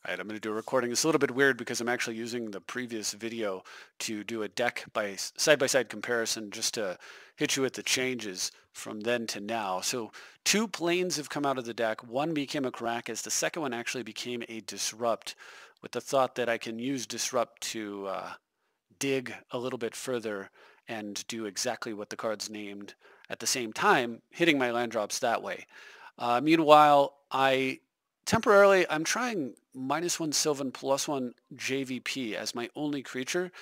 Alright, I'm going to do a recording. It's a little bit weird because I'm actually using the previous video to do a deck by side-by-side comparison just to hit you with the changes from then to now. So two planes have come out of the deck. One became a Caracas. The second one actually became a Disrupt, with the thought that I can use Disrupt to dig a little bit further and do exactly what the card's named at the same time, hitting my land drops that way. Meanwhile, I'm trying -1 Sylvan +1 JVP as my only creature.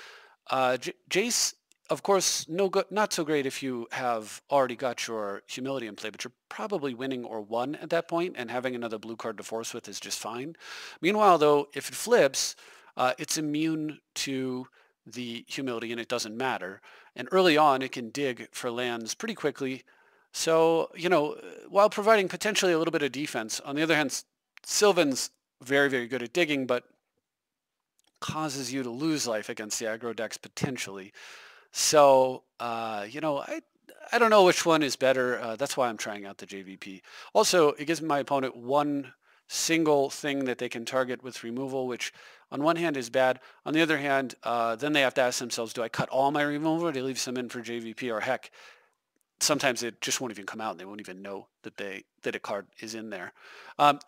Jace, of course, no good, not so great if you have already got your Humility in play, but you're probably winning or won at that point, and having another blue card to force with is just fine. Meanwhile, though, if it flips, it's immune to the Humility, and it doesn't matter. And early on, it can dig for lands pretty quickly. So, while providing potentially a little bit of defense, on the other hand, Sylvan's very, very good at digging, but causes you to lose life against the aggro decks potentially. So, I don't know which one is better. That's why I'm trying out the JVP. Also, it gives my opponent one single thing that they can target with removal, which on one hand is bad. On the other hand, then they have to ask themselves, do I cut all my removal or do I leave some in for JVP? Or heck, sometimes it just won't even come out and they won't even know that a card is in there.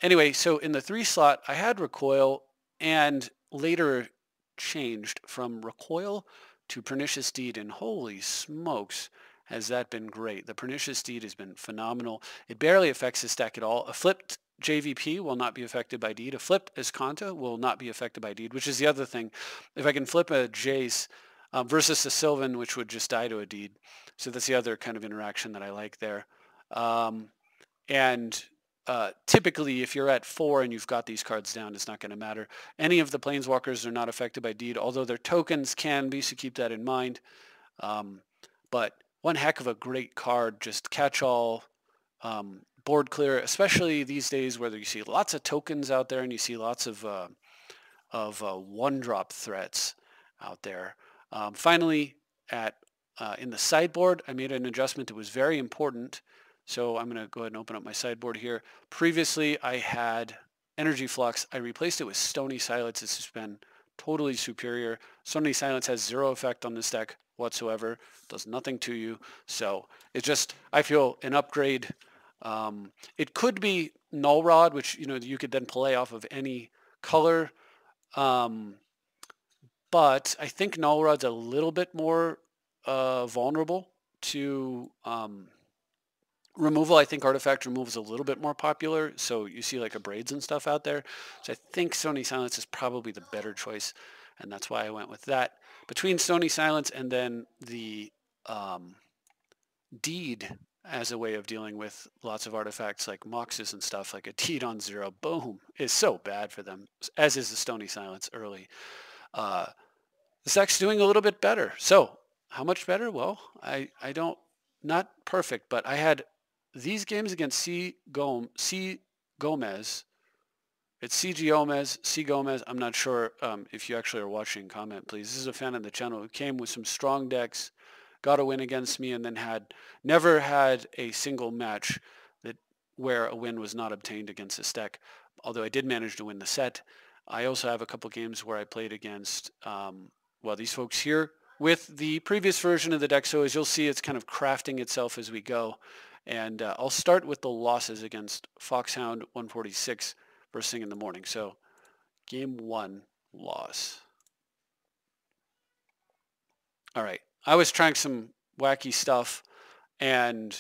Anyway, so in the 3 slot, I had Recoil and later changed from Recoil to Pernicious Deed, and holy smokes, has that been great. The Pernicious Deed has been phenomenal. It barely affects his deck at all. A flipped JVP will not be affected by Deed. A flipped Escanta will not be affected by Deed, which is the other thing. If I can flip a Jace versus a Sylvan, which would just die to a Deed. So that's the other kind of interaction that I like there. Typically, if you're at 4 and you've got these cards down, it's not going to matter. Any of the Planeswalkers are not affected by Deed, although their tokens can be, so keep that in mind. But one heck of a great card, just catch-all, board clear, especially these days where you see lots of tokens out there and you see lots of one-drop threats out there. Finally, in the sideboard, I made an adjustment that was very important. So I'm going to go ahead and open up my sideboard here. Previously, I had Energy Flux. I replaced it with Stony Silence. This has been totally superior. Stony Silence has 0 effect on this deck whatsoever. Does nothing to you. So it's just, I feel, an upgrade. It could be Null Rod, which you could then play off of any color. But I think Null Rod's a little bit more vulnerable to removal. I think artifact removal is a little bit more popular, so you see like Abrades and stuff out there. So I think Stony Silence is probably the better choice, and that's why I went with that. Between Stony Silence and then the Deed as a way of dealing with lots of artifacts like Moxes and stuff, like a Deed on 0, boom, is so bad for them, as is the Stony Silence early. This deck's doing a little bit better. So how much better? Well, I don't, not perfect, but I had these games against C. Gomez. It's C.G. Gomez, C. Gomez. I'm not sure if you actually are watching. Comment, please. This is a fan of the channel who came with some strong decks, got a win against me, and then never had a single match where a win was not obtained against this deck, although I did manage to win the set. I also have a couple games where I played against, these folks here with the previous version of the deck. So as you'll see, it's kind of crafting itself as we go. And I'll start with the losses against Foxhound 146 first thing in the morning. So game 1 loss. All right. I was trying some wacky stuff, and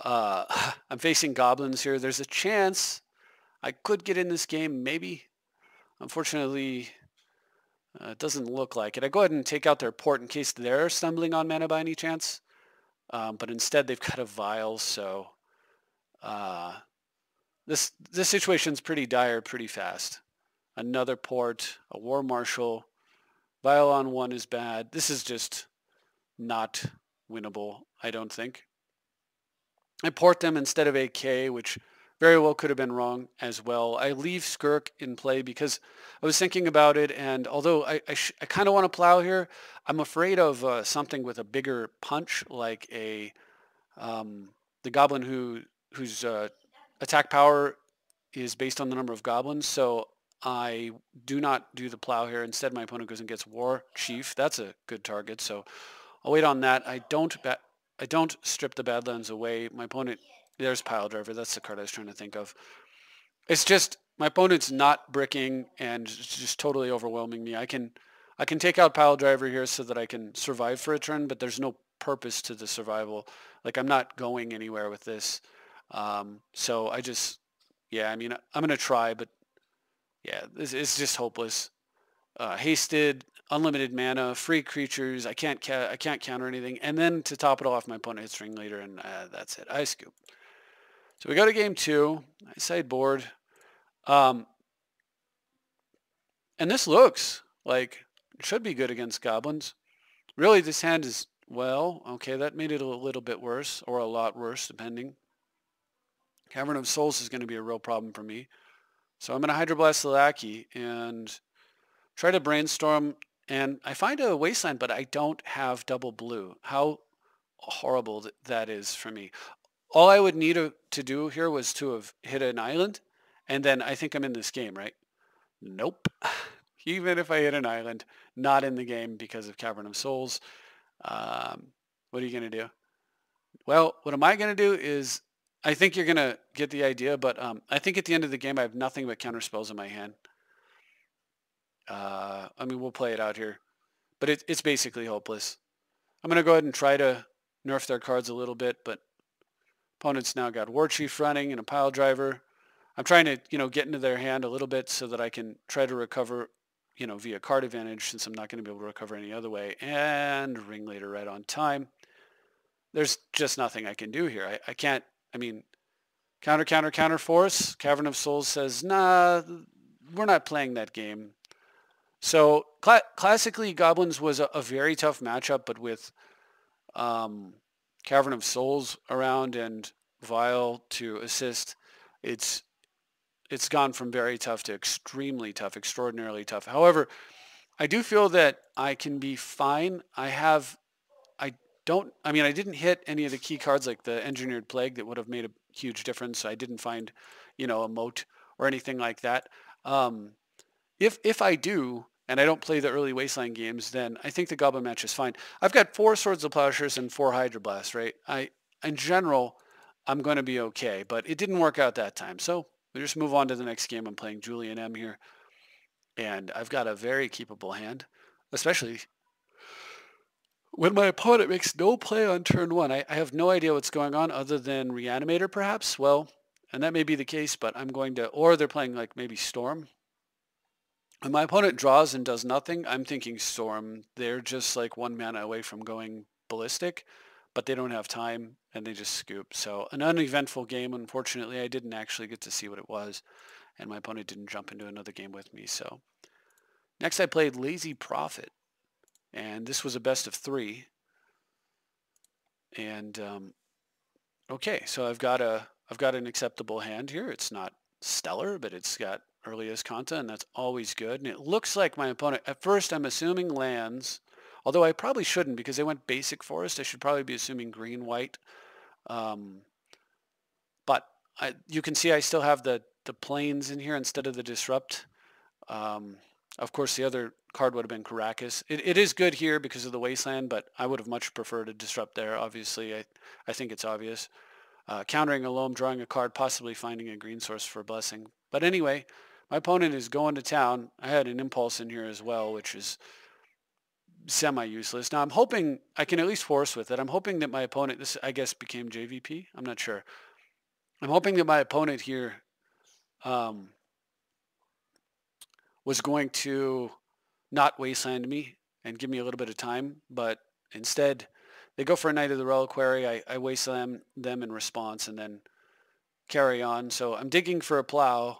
I'm facing Goblins here. There's a chance I could get in this game, maybe. Unfortunately, it doesn't look like it. I go ahead and take out their port in case they're stumbling on mana by any chance. But instead they've got a Vial, so this situation's pretty dire pretty fast. Another port, a War Marshal, Vial on 1 is bad. This is just not winnable, I don't think. I port them instead of AK, which very well could have been wrong as well. I leave Skirk in play because I was thinking about it, and although I kind of want to plow here, I'm afraid of something with a bigger punch, like the Goblin whose attack power is based on the number of Goblins. So I do not do the plow here. Instead, my opponent goes and gets War Chief. That's a good target, so I'll wait on that. I don't strip the Badlands away. My opponent, there's Pile Driver. That's the card I was trying to think of. It's just my opponent's not bricking and just totally overwhelming me. I can take out Pile Driver here so that I can survive for a turn, but there's no purpose to the survival. Like, I'm not going anywhere with this. So yeah, I mean, I'm going to try, but yeah, this is just hopeless. Hasted, unlimited mana, free creatures. I can't counter anything. And then to top it off, my opponent hits Ringleader, and that's it. I scoop. So we go to game 2. I sideboard. And this looks like it should be good against Goblins. Really, this hand is, well, okay, that made it a little bit worse, or a lot worse, depending. Cavern of Souls is going to be a real problem for me. So I'm going to Hydroblast the Lackey and try to brainstorm, and I find a Wasteland, but I don't have double blue. How horrible that is for me. All I would need to do here was to have hit an island, and then I think I'm in this game, right? Nope. Even if I hit an island, not in the game because of Cavern of Souls. What are you going to do? Well, what am I going to do is, I think you're going to get the idea, but I think at the end of the game I have nothing but counter spells in my hand. I mean, we'll play it out here, but it's basically hopeless. I'm going to go ahead and try to nerf their cards a little bit, but opponent's now got War Chief running and a Pile Driver. I'm trying to, get into their hand a little bit so that I can try to recover, via card advantage, since I'm not going to be able to recover any other way. And Ringleader right on time. There's just nothing I can do here. I can't, I mean, counter, force. Cavern of Souls says, nah, we're not playing that game. So classically, Goblins was a very tough matchup, but with Cavern of Souls around and Vile to assist, it's gone from very tough to extremely tough, extraordinarily tough. However, I do feel that I can be fine. I didn't hit any of the key cards like the Engineered Plague that would have made a huge difference. I didn't find, a moat or anything like that. If I do, and I don't play the early Wasteland games, then I think the Goblin match is fine. I've got 4 Swords of Plowshares and 4 Hydroblasts, right? In general, I'm going to be okay, but it didn't work out that time. So we just move on to the next game. I'm playing Julian M here, and I've got a very keepable hand, especially when my opponent makes no play on turn 1. I have no idea what's going on other than Reanimator, perhaps. Well, and that may be the case, but I'm going to, or they're playing like maybe Storm. When my opponent draws and does nothing, I'm thinking Storm. They're just like 1 mana away from going ballistic, but they don't have time and they just scoop. So an uneventful game. Unfortunately, I didn't actually get to see what it was, and my opponent didn't jump into another game with me. So next I played Lazy Prophet, and this was a best of 3. And okay, so I've got an acceptable hand here. It's not stellar, but it's got early Azcanta, and that's always good. And it looks like my opponent, at first I'm assuming lands, although I probably shouldn't because they went basic forest. I should probably be assuming green-white. But you can see I still have the plains in here instead of the disrupt. Of course, the other card would have been Caracas. It is good here because of the Wasteland, but I would have much preferred a disrupt there. Obviously, I think it's obvious. Countering a loam, drawing a card, possibly finding a green source for a blessing. But anyway, my opponent is going to town. I had an impulse in here as well, which is semi-useless. Now I'm hoping I can at least force with it. I'm hoping that my opponent, this I guess became JVP. I'm not sure. I'm hoping that my opponent here was going to not wasteland me and give me a little bit of time, but instead they go for a Knight of the Reliquary. I wasteland them in response and then carry on. So I'm digging for a plow.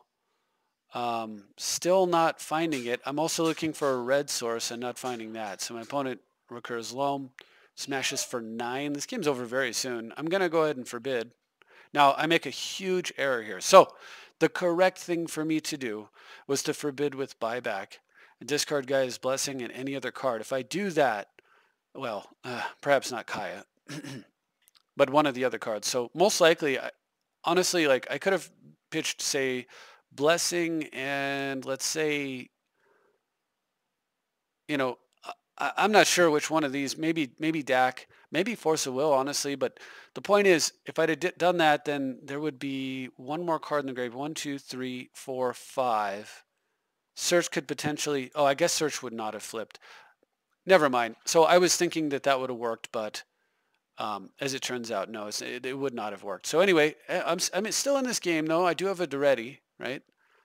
Still not finding it. I'm also looking for a red source and not finding that. So my opponent recurs loam, smashes for 9. This game's over very soon. I'm going to go ahead and forbid. Now, I make a huge error here. So the correct thing for me to do was to forbid with buyback and discard Gaia's Blessing and any other card. If I do that, well, perhaps not Kaya, but one of the other cards. So most likely, honestly, like I could have pitched, say, Blessing, and let's say, you know, I'm not sure which one of these. Maybe Dak, maybe Force of Will, honestly. But the point is, if I'd have done that, then there would be one more card in the grave. 1, 2, 3, 4, 5. Search could potentially. Oh, I guess Search would not have flipped. Never mind. So I was thinking that that would have worked, but as it turns out, no, it would not have worked. So anyway, I'm still in this game, though. I do have a Duretti, right?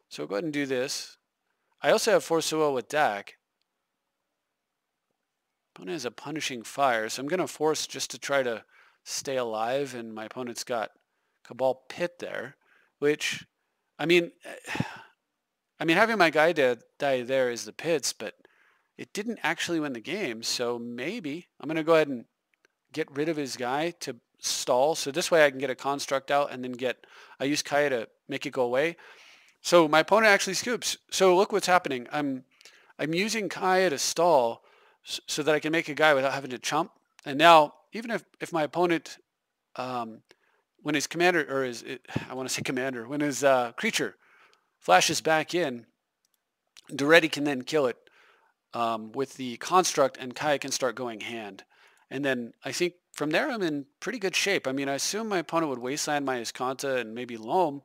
So go ahead and do this. I also have Force of Will with Dak. Opponent has a Punishing Fire, so I'm going to force just to try to stay alive, and my opponent's got Cabal Pit there, which, I mean, having my guy die there is the pits, but it didn't actually win the game, so maybe I'm going to go ahead and get rid of his guy to stall, so this way I can get a construct out and then I use Kaya to make it go away. So my opponent actually scoops. So look what's happening. I'm using Kaya to stall so that I can make a guy without having to chump. And now, even if my opponent, when his commander, or I want to say commander, when his creature flashes back in, Duretti can then kill it with the construct, and Kaya can start going hand. And then I think from there I'm in pretty good shape. I mean, I assume my opponent would wasteland my Iskanta and maybe Loam,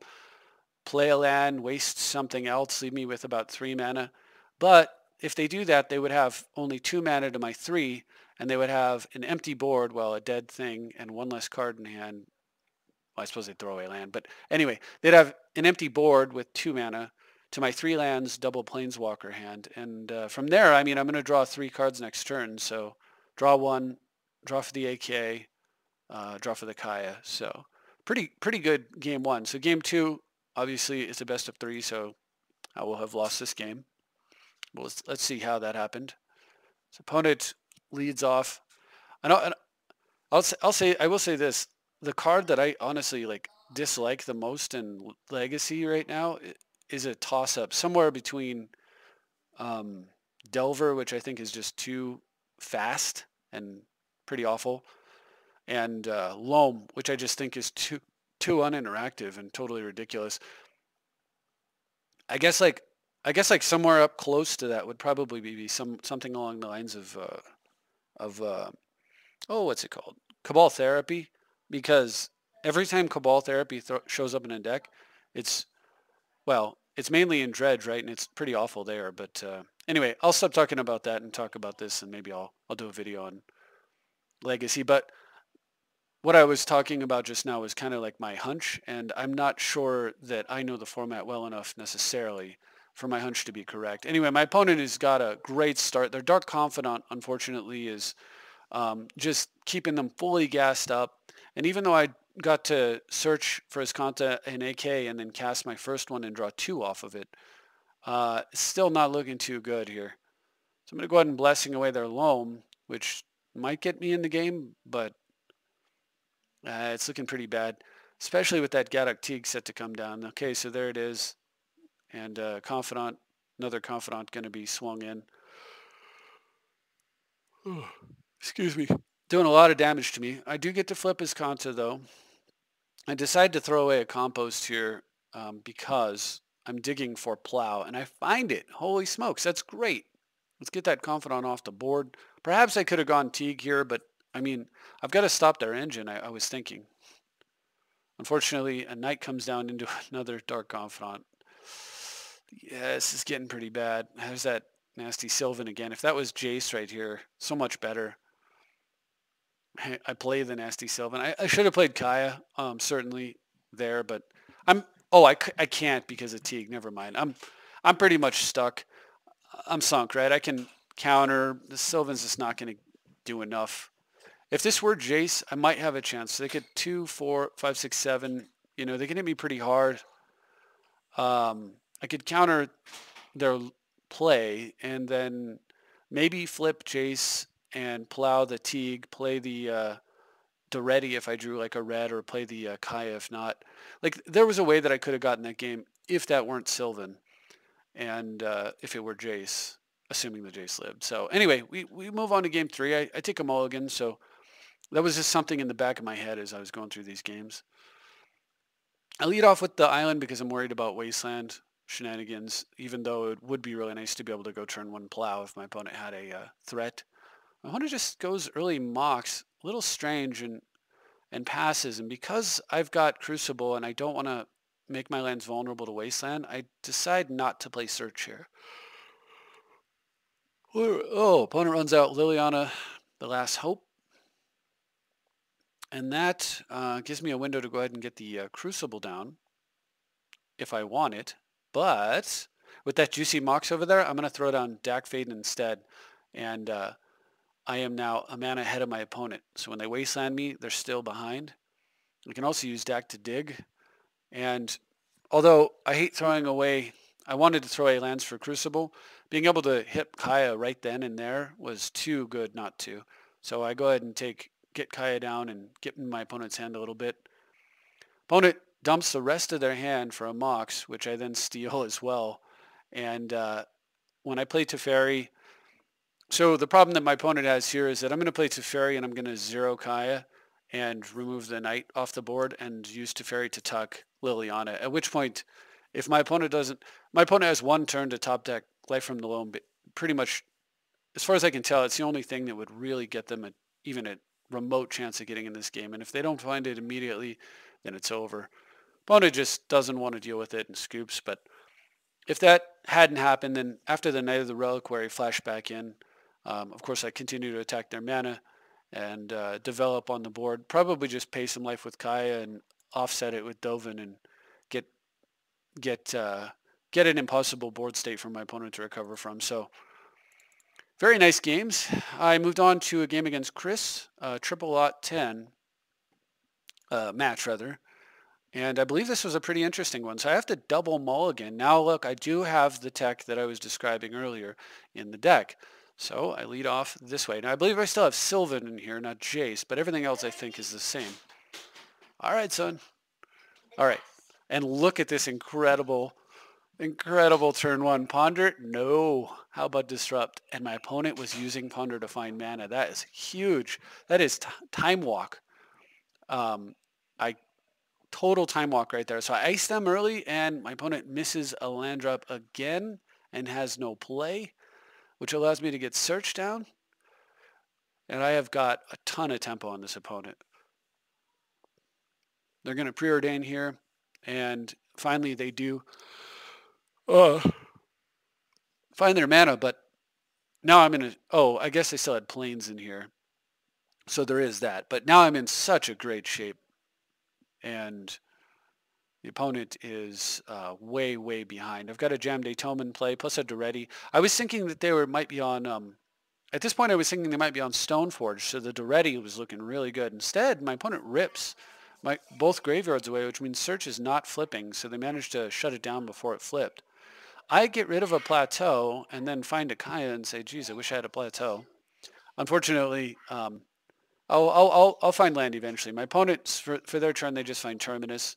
play a land, waste something else, leave me with about 3 mana. But if they do that, they would have only 2 mana to my 3, and they would have an empty board, well, a dead thing, and 1 less card in hand. Well, I suppose they'd throw away land. But anyway, they'd have an empty board with 2 mana to my 3 lands, double Planeswalker hand. And from there, I mean, I'm going to draw 3 cards next turn. So draw 1, draw for the AK, draw for the Kaya. So pretty good game 1. So game 2, obviously, it's a best of 3, so I will have lost this game. Well, let's see how that happened. So opponent leads off. I will say this: the card that I honestly dislike the most in Legacy right now is a toss-up somewhere between Delver, which I think is just too fast and pretty awful, and Loam, which I just think is too uninteractive and totally ridiculous. I guess somewhere up close to that would probably be something along the lines of what's it called? Cabal Therapy, because every time Cabal Therapy shows up in a deck, it's mainly in Dredge, right? And it's pretty awful there. But anyway, I'll stop talking about that and talk about this, and maybe I'll do a video on Legacy. But what I was talking about just now was kind of like my hunch, and I'm not sure that I know the format well enough necessarily for my hunch to be correct. Anyway, my opponent has got a great start. Their Dark Confidant, unfortunately, is just keeping them fully gassed up. And even though I got to search for Iskanta and AK and then cast my first one and draw 2 off of it, it's still not looking too good here. So I'm going to go ahead and Blessing away their Loam, which might get me in the game, but it's looking pretty bad, especially with that Gaddock Teague set to come down. Okay, so there it is. And Confidant, another Confidant going to be swung in. Oh, excuse me. Doing a lot of damage to me. I do get to flip Iskanta, though. I decide to throw away a Compost here because I'm digging for Plow, and I find it. Holy smokes, that's great. Let's get that Confidant off the board. Perhaps I could have gone Teague here, but I mean, I've got to stop their engine, I was thinking. Unfortunately, a Knight comes down into another Dark Confidant. Yeah, this is getting pretty bad. There's that nasty Sylvan again. If that was Jace right here, so much better. I play the nasty Sylvan. I should have played Kaya, certainly there, but I can't because of Teague. Never mind. I'm pretty much stuck. I'm sunk, right? I can counter. The Sylvan's just not going to do enough. If this were Jace, I might have a chance. They could 2, 4, 5, 6, 7. You know, they can hit me pretty hard. I could counter their play and then maybe flip Jace and plow the Teague, play the Duretti if I drew like a red, or play the Kaya if not. Like, there was a way that I could have gotten that game if that weren't Sylvan and if it were Jace, assuming the Jace lived. So anyway, we move on to game 3. I take a mulligan, so that was just something in the back of my head as I was going through these games. I lead off with the island because I'm worried about Wasteland. shenanigans, even though it would be really nice to be able to go turn one plow if my opponent had a threat. My opponent just goes early mocks, a little strange, and passes. And because I've got Crucible and I don't want to make my lands vulnerable to Wasteland, I decide not to play Search here. Oh, opponent runs out Liliana, the Last Hope. And that gives me a window to go ahead and get the Crucible down if I want it. But with that juicy Mox over there, I'm going to throw down Dak Faden instead. And I am now a mana ahead of my opponent. So when they Wasteland me, they're still behind. We can also use Dak to dig. And although I hate throwing away, I wanted to throw away lands for Crucible. Being able to hit Kaya right then and there was too good not to. So I go ahead and get Kaya down and get in my opponent's hand a little bit. Opponent dumps the rest of their hand for a Mox, which I then steal as well. And when I play Teferi, so the problem that my opponent has here is that I'm going to play Teferi and I'm going to zero Kaya and remove the knight off the board and use Teferi to tuck Liliana. At which point, if my opponent doesn't, my opponent has one turn to top deck Life from the Loam, but pretty much, as far as I can tell, it's the only thing that would really get them even a remote chance of getting in this game. And if they don't find it immediately, then it's over. Opponent just doesn't want to deal with it and scoops. But if that hadn't happened, then after the Knight of the Reliquary flash back in, of course I continue to attack their mana and develop on the board. Probably just pay some life with Kaya and offset it with Dovin and get an impossible board state for my opponent to recover from. So very nice games. I moved on to a game against Chris, triple lot 10 match rather. And I believe this was a pretty interesting one. So I have to double mulligan. Now look, I do have the tech that I was describing earlier in the deck. So I lead off this way. Now I believe I still have Sylvan in here, not Jace, but everything else I think is the same. All right, son. All right. And look at this incredible turn one. Ponder? No. How about Disrupt? And my opponent was using Ponder to find mana. That is huge. That is Time Walk. Total Time Walk right there. So I ice them early, and my opponent misses a land drop again and has no play, which allows me to get Search down. And I have got a ton of tempo on this opponent. They're going to preordain here, and finally they do find their mana, but now I'm in I guess I still had Plains in here. So there is that. But now I'm in such a great shape. And the opponent is way, way behind. I've got a Jam Daytoma in play, plus a Duretti. I was thinking that they might be on, at this point I was thinking they might be on Stoneforge, so the Duretti was looking really good. Instead, my opponent rips both graveyards away, which means Search is not flipping, so they managed to shut it down before it flipped. I get rid of a Plateau and then find a Kaya and say, geez, I wish I had a Plateau. Unfortunately, I'll find land eventually. My opponents, for their turn, they just find Terminus.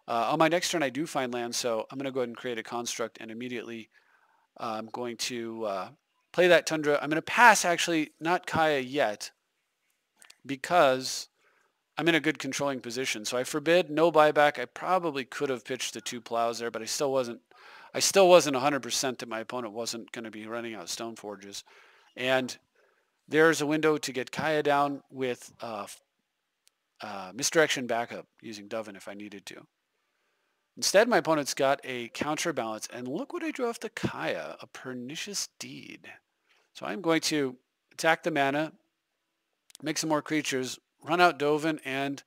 On my next turn, I do find land, so I'm going to go ahead and create a construct, and immediately I'm going to play that Tundra. I'm going to pass, actually, not Kaya yet, because I'm in a good controlling position. So I forbid no buyback. I probably could have pitched the 2 plows there, but I still wasn't 100% that my opponent wasn't going to be running out Stoneforges. And there's a window to get Kaya down with misdirection backup using Dovin if I needed to. Instead, my opponent's got a counterbalance, and look what I drew off the Kaya, a Pernicious Deed. So I'm going to attack the mana, make some more creatures, run out Dovin, and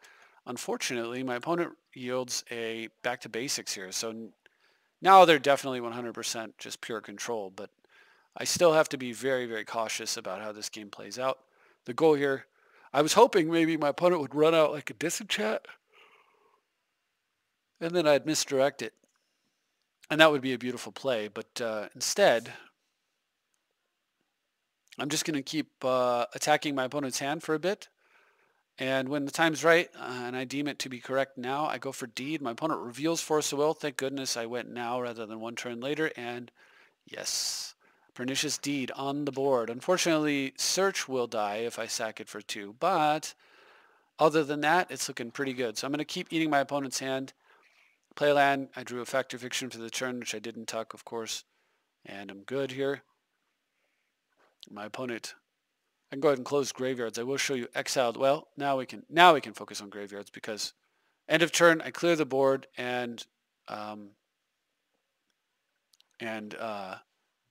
unfortunately, my opponent yields a back to basics here. So now they're definitely 100% just pure control, but I still have to be very, very cautious about how this game plays out. The goal here, I was hoping maybe my opponent would run out like a disenchant, and then I'd misdirect it. And that would be a beautiful play, but instead, I'm just going to keep attacking my opponent's hand for a bit. And when the time's right, and I deem it to be correct now, I go for Deed. My opponent reveals Force of Will. Thank goodness I went now rather than one turn later. And yes, Pernicious Deed on the board. Unfortunately, Search will die if I sack it for 2. But other than that, it's looking pretty good. So I'm going to keep eating my opponent's hand. play land. I drew a Factor Fiction for the turn, which I didn't tuck, of course. And I'm good here. My opponent, I can go ahead and close graveyards. I will show you exiled. Well, now we can focus on graveyards because end of turn, I clear the board and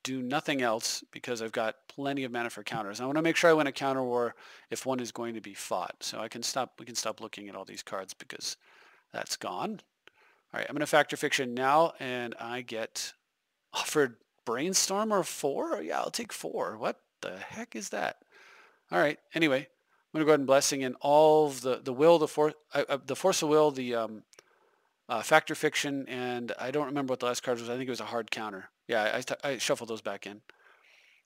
do nothing else because I've got plenty of mana for counters. I want to make sure I win a counter war if one is going to be fought. So we can stop looking at all these cards because that's gone. All right, I'm going to Factor Fiction now, and I get offered Brainstorm or 4? Yeah, I'll take 4. What the heck is that? All right, anyway, I'm going to go ahead and Blessing in all of the will, the Force of Will, the Factor Fiction, and I don't remember what the last card was. I think it was a hard counter. Yeah, I shuffled those back in.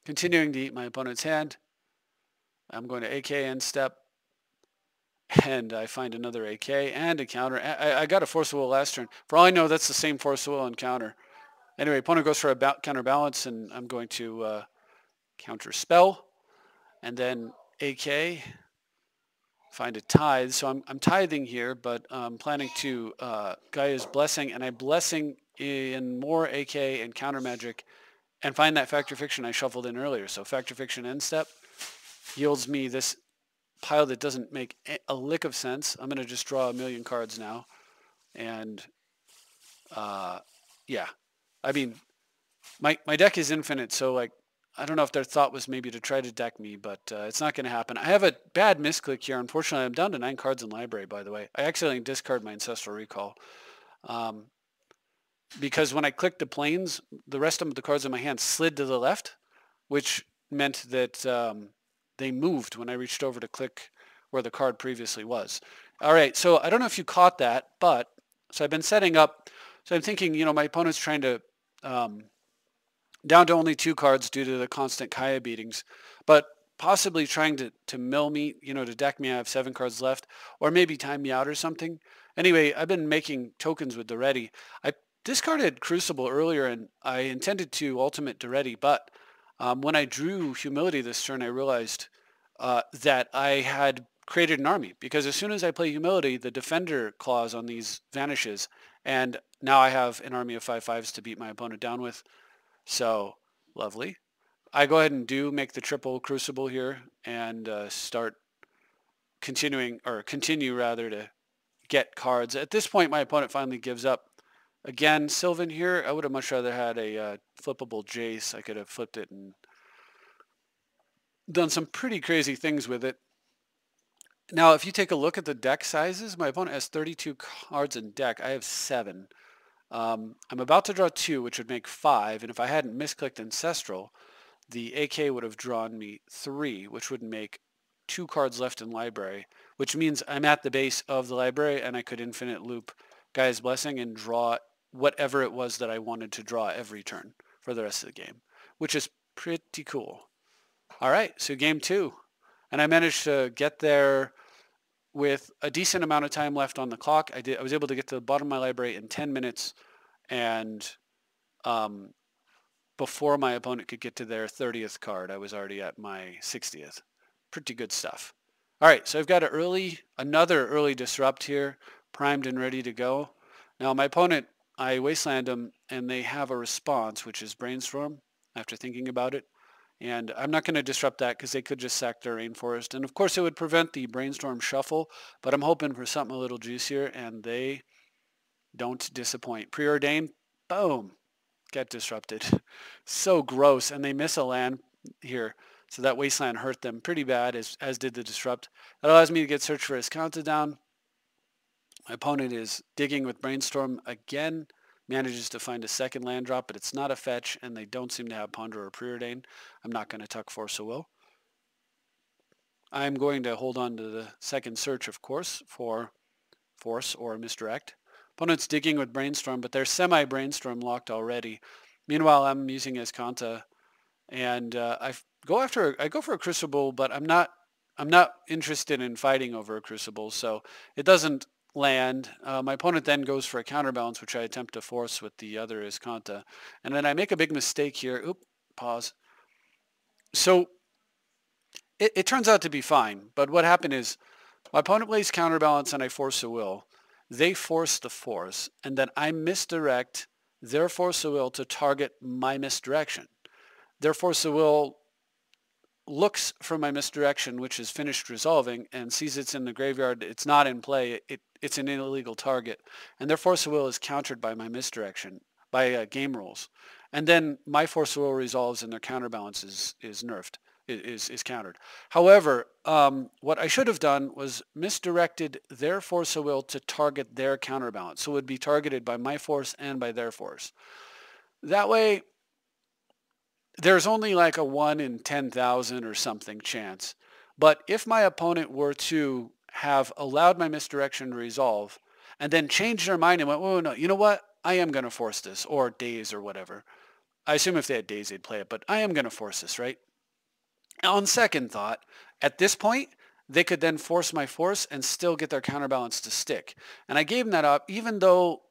Continuing to eat my opponent's hand, I'm going to AK end step, and I find another AK and a counter. I got a Force of Will last turn. For all I know, that's the same Force of Will and counter. Anyway, opponent goes for a counterbalance, and I'm going to counter spell, and then AK, find a tithe. So I'm tithing here, but I'm planning to Gaia's Blessing, and I Blessing in more AK and counter magic, and find that Factor Fiction I shuffled in earlier. So Factor Fiction end step yields me this pile that doesn't make a lick of sense. I'm going to just draw a million cards now, and yeah, I mean, my deck is infinite, so like, I don't know if their thought was maybe to try to deck me, but it's not going to happen. I have a bad misclick here. Unfortunately, I'm down to 9 cards in library, by the way. I accidentally discard my Ancestral Recall. Because when I clicked the planes, the rest of the cards in my hand slid to the left, which meant that they moved when I reached over to click where the card previously was. All right, so I don't know if you caught that, but so I've been setting up. So I'm thinking, you know, my opponent's trying to down to only 2 cards due to the constant Kaya beatings, but possibly trying to mill me, you know, to deck me. I have 7 cards left, or maybe time me out or something. Anyway, I've been making tokens with the ready. I discarded Crucible earlier, and I intended to ultimate Duretti, but when I drew Humility this turn, I realized that I had created an army, because as soon as I play Humility, the Defender clause on these vanishes, and now I have an army of 5/5s to beat my opponent down with. So, lovely. I go ahead and make the triple Crucible here and continue rather to get cards. At this point, my opponent finally gives up. Again, Sylvan here, I would have much rather had a flippable Jace. I could have flipped it and done some pretty crazy things with it. Now, if you take a look at the deck sizes, my opponent has 32 cards in deck. I have 7. I'm about to draw 2, which would make 5, and if I hadn't misclicked Ancestral, the AK would have drawn me 3, which would make 2 cards left in library, which means I'm at the base of the library, and I could infinite loop Gaia's Blessing and draw whatever it was that I wanted to draw every turn for the rest of the game, which is pretty cool. All right, so game 2, and I managed to get there with a decent amount of time left on the clock. I was able to get to the bottom of my library in 10 minutes, and before my opponent could get to their 30th card, I was already at my 60th. Pretty good stuff. All right, so I've got another early disrupt here, primed and ready to go. Now my opponent, I wasteland them, and they have a response, which is Brainstorm, after thinking about it. And I'm not going to disrupt that because they could just sack their Rainforest. And of course it would prevent the Brainstorm shuffle, but I'm hoping for something a little juicier, and they don't disappoint. Preordained, boom, get disrupted. So gross, and they miss a land here. So that wasteland hurt them pretty bad, as did the disrupt. That allows me to get Search for Escanta down. My opponent is digging with Brainstorm again, manages to find a second land drop, but it's not a fetch, and they don't seem to have Ponder or Preordain. I'm not going to tuck Force of Will. I'm going to hold on to the second search, of course, for Force or Misdirect. Opponent's digging with Brainstorm, but they're semi-Brainstorm locked already. Meanwhile, I'm using Escanta, and I go for a Crucible, but I'm not interested in fighting over a Crucible, so it doesn't land. My opponent then goes for a counterbalance, which I attempt to force with the other Escanta, and then I make a big mistake here. Oop, pause. So it turns out to be fine, but what happened is my opponent plays counterbalance and I Force a Will. they force the force, and then I misdirect their force of will to target my misdirection. Their force of will looks for my misdirection, which is finished resolving, and sees it's in the graveyard, it's not in play, it's an illegal target, and their force of will is countered by my misdirection, by game rules. And then my force of will resolves and their counterbalance is nerfed, is countered. However, what I should have done was misdirected their force of will to target their counterbalance. So it would be targeted by my force and by their force. That way, there's only like a 1 in 10,000 or something chance. But if my opponent were to have allowed my misdirection to resolve and then changed their mind and went, oh, no, you know what? I am going to force this, or daze or whatever. I assume if they had daze, they'd play it, but I am going to force this, right? On second thought, at this point, they could then force my force and still get their counterbalance to stick. And I gave them that up even though,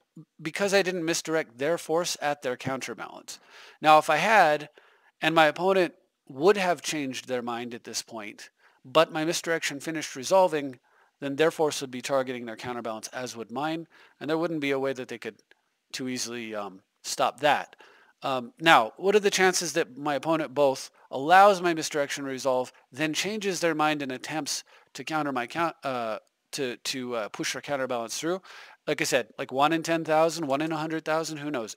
because I didn't misdirect their force at their counterbalance. Now, if I had, and my opponent would have changed their mind at this point, but my misdirection finished resolving, then their force would be targeting their counterbalance, as would mine, and there wouldn't be a way that they could too easily stop that. Now, what are the chances that my opponent both allows my misdirection to resolve, then changes their mind and attempts to counter my push their counterbalance through? Like I said, like 1 in 10,000, 1 in 100,000, who knows?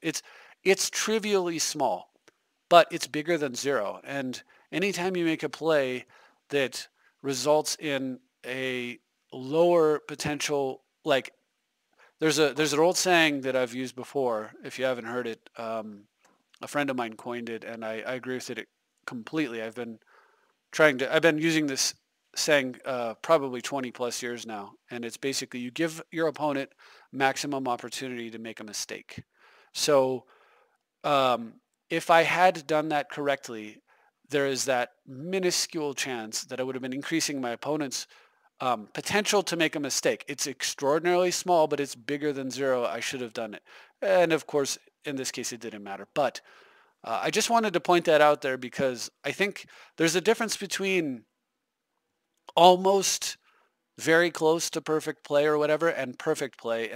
It's trivially small, but it's bigger than 0. And anytime you make a play that results in a lower potential, like there's an old saying that I've used before, if you haven't heard it, a friend of mine coined it, and I agree with it completely. I've been using this saying probably 20 plus years now, and it's basically you give your opponent maximum opportunity to make a mistake. So if I had done that correctly, there is that minuscule chance that I would have been increasing my opponent's potential to make a mistake. It's extraordinarily small, but it's bigger than 0. I should have done it. And of course, in this case, it didn't matter. But I just wanted to point that out there because I think there's a difference between almost very close to perfect play or whatever and perfect play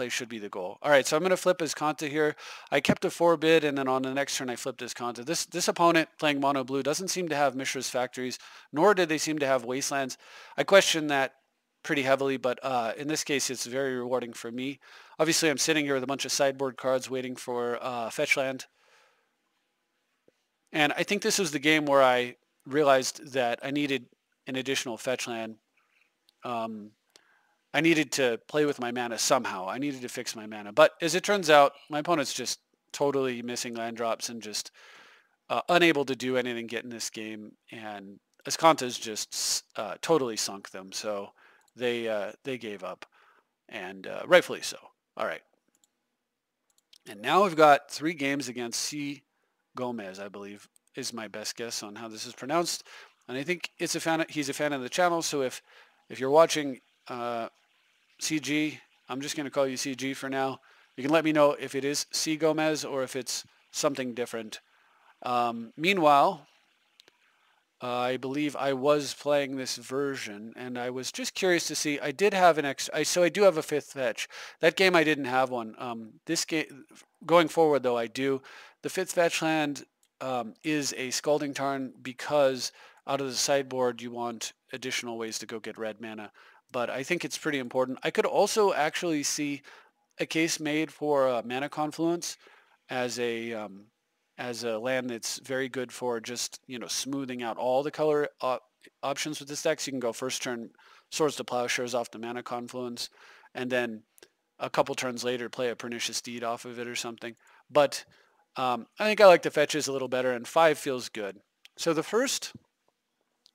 should be the goal. All right, so I'm going to flip his Kanta here. I kept a 4-bid, and then on the next turn I flipped his Kanta. This opponent playing mono blue doesn't seem to have Mishra's Factories, nor did they seem to have Wastelands. I question that pretty heavily, but in this case it's very rewarding for me. Obviously I'm sitting here with a bunch of sideboard cards waiting for fetch land. And I think this was the game where I realized that I needed an additional fetch land. I needed to play with my mana somehow. I needed to fix my mana. But as it turns out, my opponent's just totally missing land drops and just unable to do anything get in this game. And Askanta's just totally sunk them. So they gave up, and rightfully so. All right. And now we've got 3 games against C. Gomez, I believe, is my best guess on how this is pronounced. And I think he's a fan of the channel. So if you're watching CG, I'm just going to call you CG for now. You can let me know if it is C. Gomez or if it's something different. Meanwhile, I believe I was playing this version, and I was just curious to see. I did have an extra, so I do have a 5th fetch. That game I didn't have one. This game, going forward though, I do. The 5th fetch land is a Scalding Tarn because out of the sideboard you want additional ways to go get red mana. But I think it's pretty important. I could also actually see a case made for Mana Confluence as a land that's very good for just, smoothing out all the color options with this deck. So you can go first turn Swords to Plowshares off the Mana Confluence, and then a couple turns later play a Pernicious Deed off of it or something. But I think I like the fetches a little better, and 5 feels good. So the first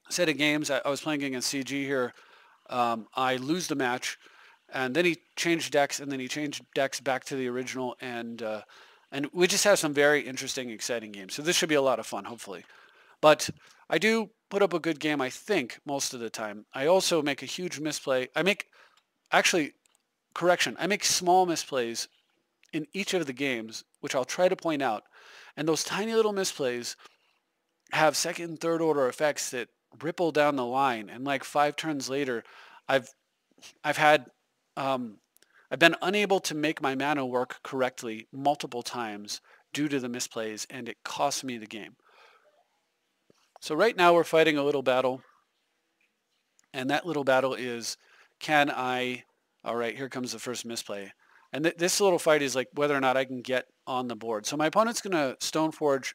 set of games, I was playing against CG here. I lose the match, and then he changed decks, and then he changed decks back to the original, and we just have some very interesting, exciting games. So this should be a lot of fun, hopefully. But I do put up a good game, I think, most of the time. I also make a huge misplay. I make small misplays in each of the games, which I'll try to point out. And those tiny little misplays have second and third order effects that ripple down the line. And like 5 turns later, I've had I've been unable to make my mana work correctly multiple times due to the misplays, and it cost me the game. So right now we're fighting a little battle, and that little battle is, can I, all right, here comes the first misplay. And this little fight is like whether or not I can get on the board. So my opponent's going to Stoneforge.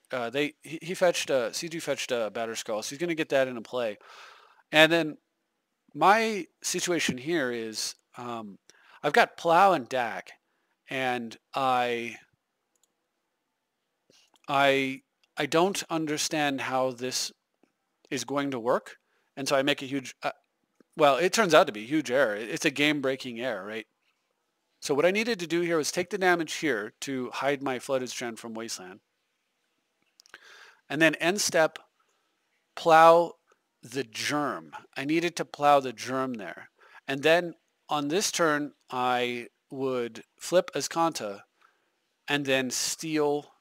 He fetched, CG fetched a Batterskull, so he's going to get that into play. And then my situation here is I've got Plow and Dak, and I don't understand how this is going to work. And so I make a huge, well, it turns out to be a huge error. It's a game-breaking error, right? So what I needed to do here was take the damage here to hide my Flooded Strand from Wasteland. And then end step, plow the germ. I needed to plow the germ there. And then on this turn, I would flip Azcanta and then steal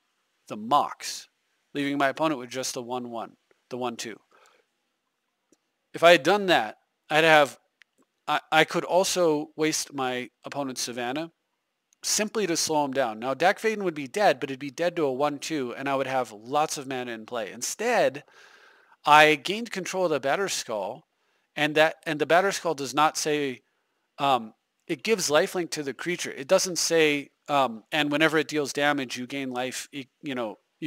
the Mox, leaving my opponent with just the 1-1, the 1-2. If I had done that, I'd have, I could also waste my opponent's Savannah simply to slow him down. Now, Dak Faden would be dead, but it'd be dead to a 1-2, and I would have lots of mana in play. Instead, I gained control of the Batterskull, and the Batterskull does not say, it gives lifelink to the creature. It doesn't say, and whenever it deals damage, you gain life, you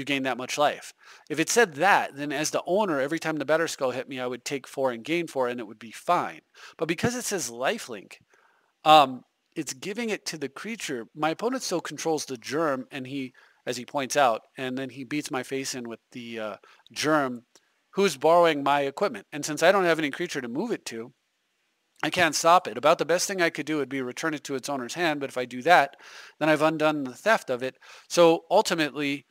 gain that much life. If it said that, then as the owner, every time the Batterskull hit me, I would take 4 and gain 4, and it would be fine. But because it says lifelink, it's giving it to the creature. My opponent still controls the germ, and he, as he points out, and then he beats my face in with the germ, who's borrowing my equipment. And since I don't have any creature to move it to, I can't stop it. About the best thing I could do would be return it to its owner's hand, but if I do that, then I've undone the theft of it. So ultimately,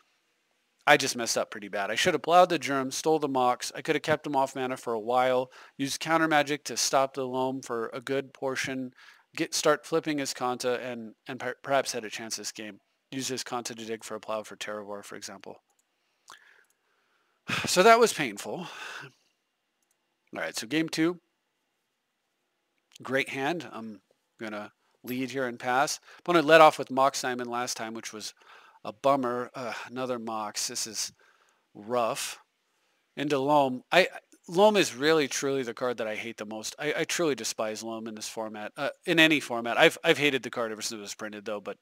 I just messed up pretty bad. I should have plowed the germ, stole the Mox. I could have kept him off mana for a while, used counter magic to stop the loam for a good portion, start flipping his Kanta, and perhaps had a chance this game. Use his Kanta to dig for a plow for Terravor, for example. So that was painful. All right, so game 2. Great hand. I'm going to lead here and pass. Opponent led off with Mox Simon last time, which was a bummer. Another Mox. This is rough. Into Loam. Loam is really, truly the card that I hate the most. I truly despise Loam in this format. In any format. I've hated the card ever since it was printed, though, but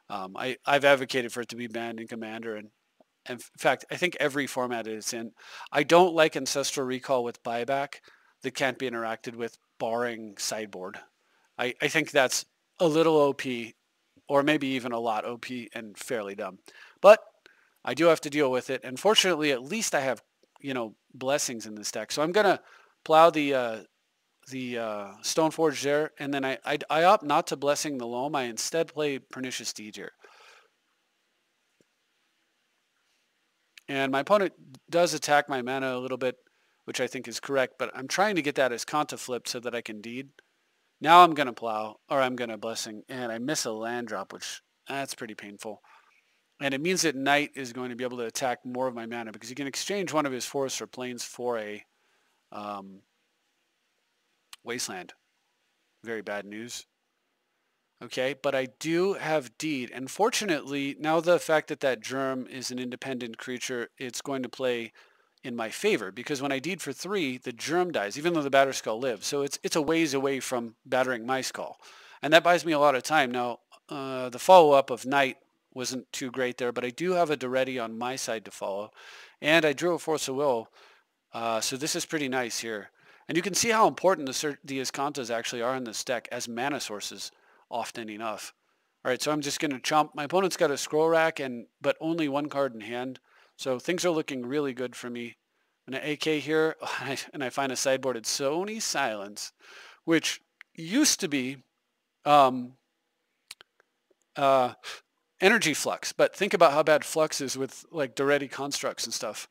I've advocated for it to be banned in Commander, and in fact, I think every format it's in. I don't like Ancestral Recall with buyback that can't be interacted with barring sideboard. I think that's a little OP, or maybe even a lot OP and fairly dumb. But I do have to deal with it, and fortunately, at least I have, blessings in this deck. So I'm gonna plow the Stoneforge there, and then I opt not to blessing the Loam. I instead play Pernicious Deed here. And my opponent does attack my mana a little bit, which I think is correct, but I'm trying to get that as Kanta flipped so that I can deed. Now I'm going to plow, or I'm going to blessing, and I miss a land drop, which that's pretty painful. And it means that Knight is going to be able to attack more of my mana because he can exchange one of his forests or plains for a Wasteland. Very bad news. Okay, but I do have deed, and fortunately, now the fact that that germ is an independent creature, it's going to play in my favor, because when I deed for 3, the germ dies, even though the Batterskull lives. So it's a ways away from battering my skull, and that buys me a lot of time. Now, the follow-up of Knight wasn't too great there, but I do have a Duretti on my side to follow, and I drew a Force of Will, so this is pretty nice here. And you can see how important the Azcantas actually are in this deck as mana sources often enough. All right, so I'm just going to chomp. My opponent's got a Scroll Rack, but only 1 card in hand. So things are looking really good for me. I'm going to AK here, and I find a sideboarded Sony Silence, which used to be Energy Flux. But think about how bad Flux is with like Duretti constructs and stuff.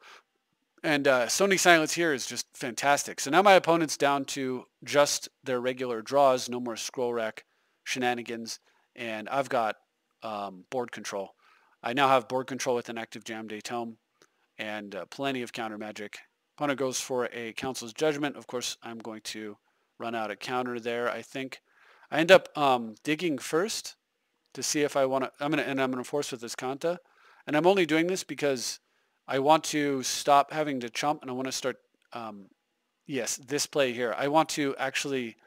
And Sony Silence here is just fantastic. So now my opponent's down to just their regular draws, no more Scroll Rack shenanigans, and I've got board control. I now have board control with an active Jam Day Tome and plenty of counter magic. Opponent goes for a Council's Judgment. Of course, I'm going to run out a counter there, I think. I end up digging first to see if I want to. I'm gonna force with this Kanta, and I'm only doing this because I want to stop having to chump, and I want to start. Yes, this play here. I want to actually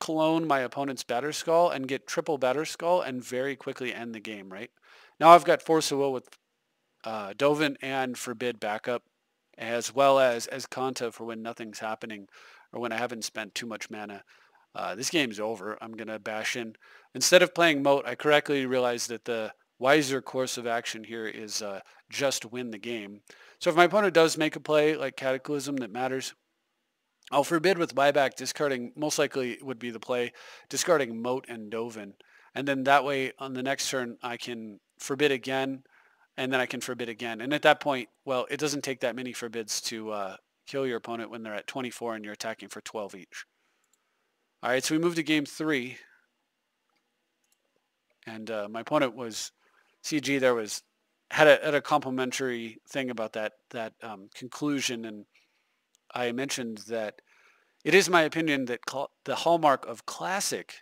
clone my opponent's batter skull and get triple batter skull and very quickly end the game. Right now, I've got Force of Will with Dovin and Forbid backup, as well as Kanta for when nothing's happening or when I haven't spent too much mana. This game's over. I'm going to bash in. Instead of playing Moat, I correctly realized that the wiser course of action here is just win the game. So if my opponent does make a play like Cataclysm that matters, I'll Forbid with buyback, discarding, most likely would be the play, discarding Moat and Dovin. And then that way on the next turn I can Forbid again, and then I can Forbid again. And at that point, well, it doesn't take that many Forbids to kill your opponent when they're at 24 and you're attacking for 12 each. All right, so we moved to game 3. And my opponent was, CG there was, had a complimentary thing about that conclusion. And I mentioned that it is my opinion that the hallmark of classic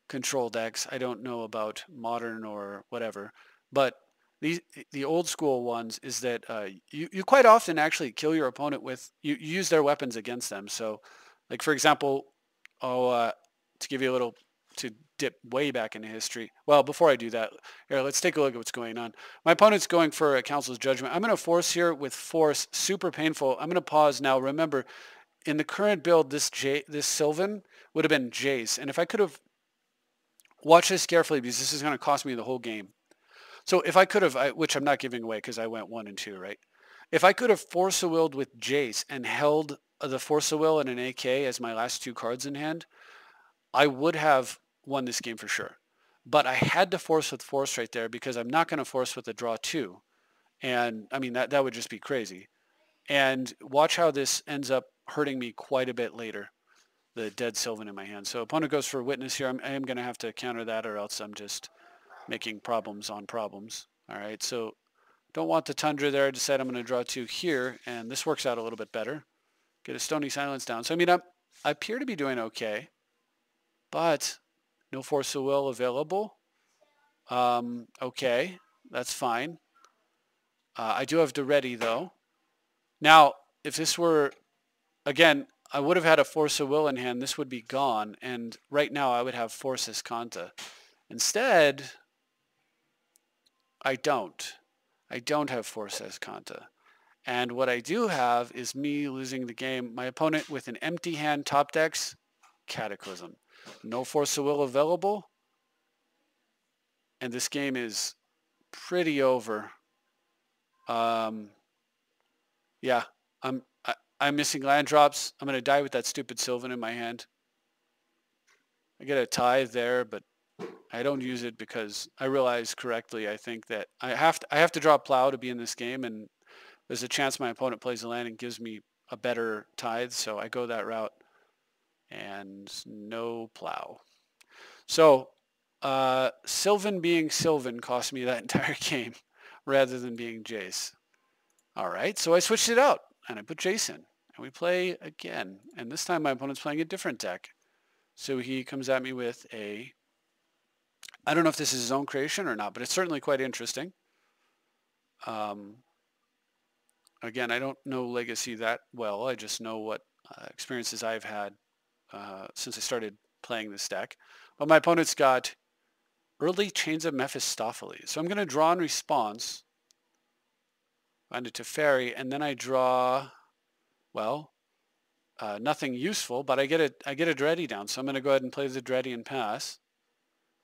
control decks, I don't know about modern or whatever, but the old school ones is that you quite often actually kill your opponent with, you use their weapons against them. So like, for example, to give you a little, to dip way back into history. Well, before I do that, here, let's take a look at what's going on. My opponent's going for a Council's Judgment. I'm going to force here with force, super painful. I'm going to pause now. Remember, in the current build, this Sylvan would have been Jace. And if I could have, watched this carefully because this is going to cost me the whole game. So if I could have, which I'm not giving away because I went 1 and 2, right? If I could have Force of Willed with Jace and held the Force of Will and an AK as my last 2 cards in hand, I would have won this game for sure. But I had to force with force right there because I'm not going to force with a draw 2. And I mean, that would just be crazy. And watch how this ends up hurting me quite a bit later, the dead Sylvan in my hand. So opponent goes for Witness here. I am going to have to counter that, or else I'm just making problems on problems. All right, so don't want the Tundra there. I decide I'm going to draw 2 here, and this works out a little bit better. Get a Stony Silence down. So I mean, I appear to be doing okay, but no Force of Will available. Okay, that's fine. I do have Duretti though. Now, if this were, again, I would have had a Force of Will in hand. This would be gone, and right now I would have Force Escanta. Instead, I don't. I don't have Force Escanta. And what I do have is me losing the game. My opponent with an empty hand top decks, Cataclysm. No Force of Will available. And this game is pretty over. Yeah, I'm missing land drops. I'm going to die with that stupid Sylvan in my hand. I get a tithe there, but I don't use it because I realize correctly, I think that I have to draw Plow to be in this game, and there's a chance my opponent plays a land and gives me a better tithe, so I go that route. And no Plow. So Sylvan being Sylvan cost me that entire game rather than being Jace. All right, so I switched it out and I put Jace in, and we play again. And this time my opponent's playing a different deck. So he comes at me with a, I don't know if this is his own creation or not, but it's certainly quite interesting. Again, I don't know Legacy that well. I just know what experiences I've had since I started playing this deck. But my opponent's got early Chains of Mephistopheles. So I'm going to draw in response, find it to Teferi, and then I draw, well, nothing useful, but I get a Dreddy down. So I'm going to go ahead and play the Dreddy and pass.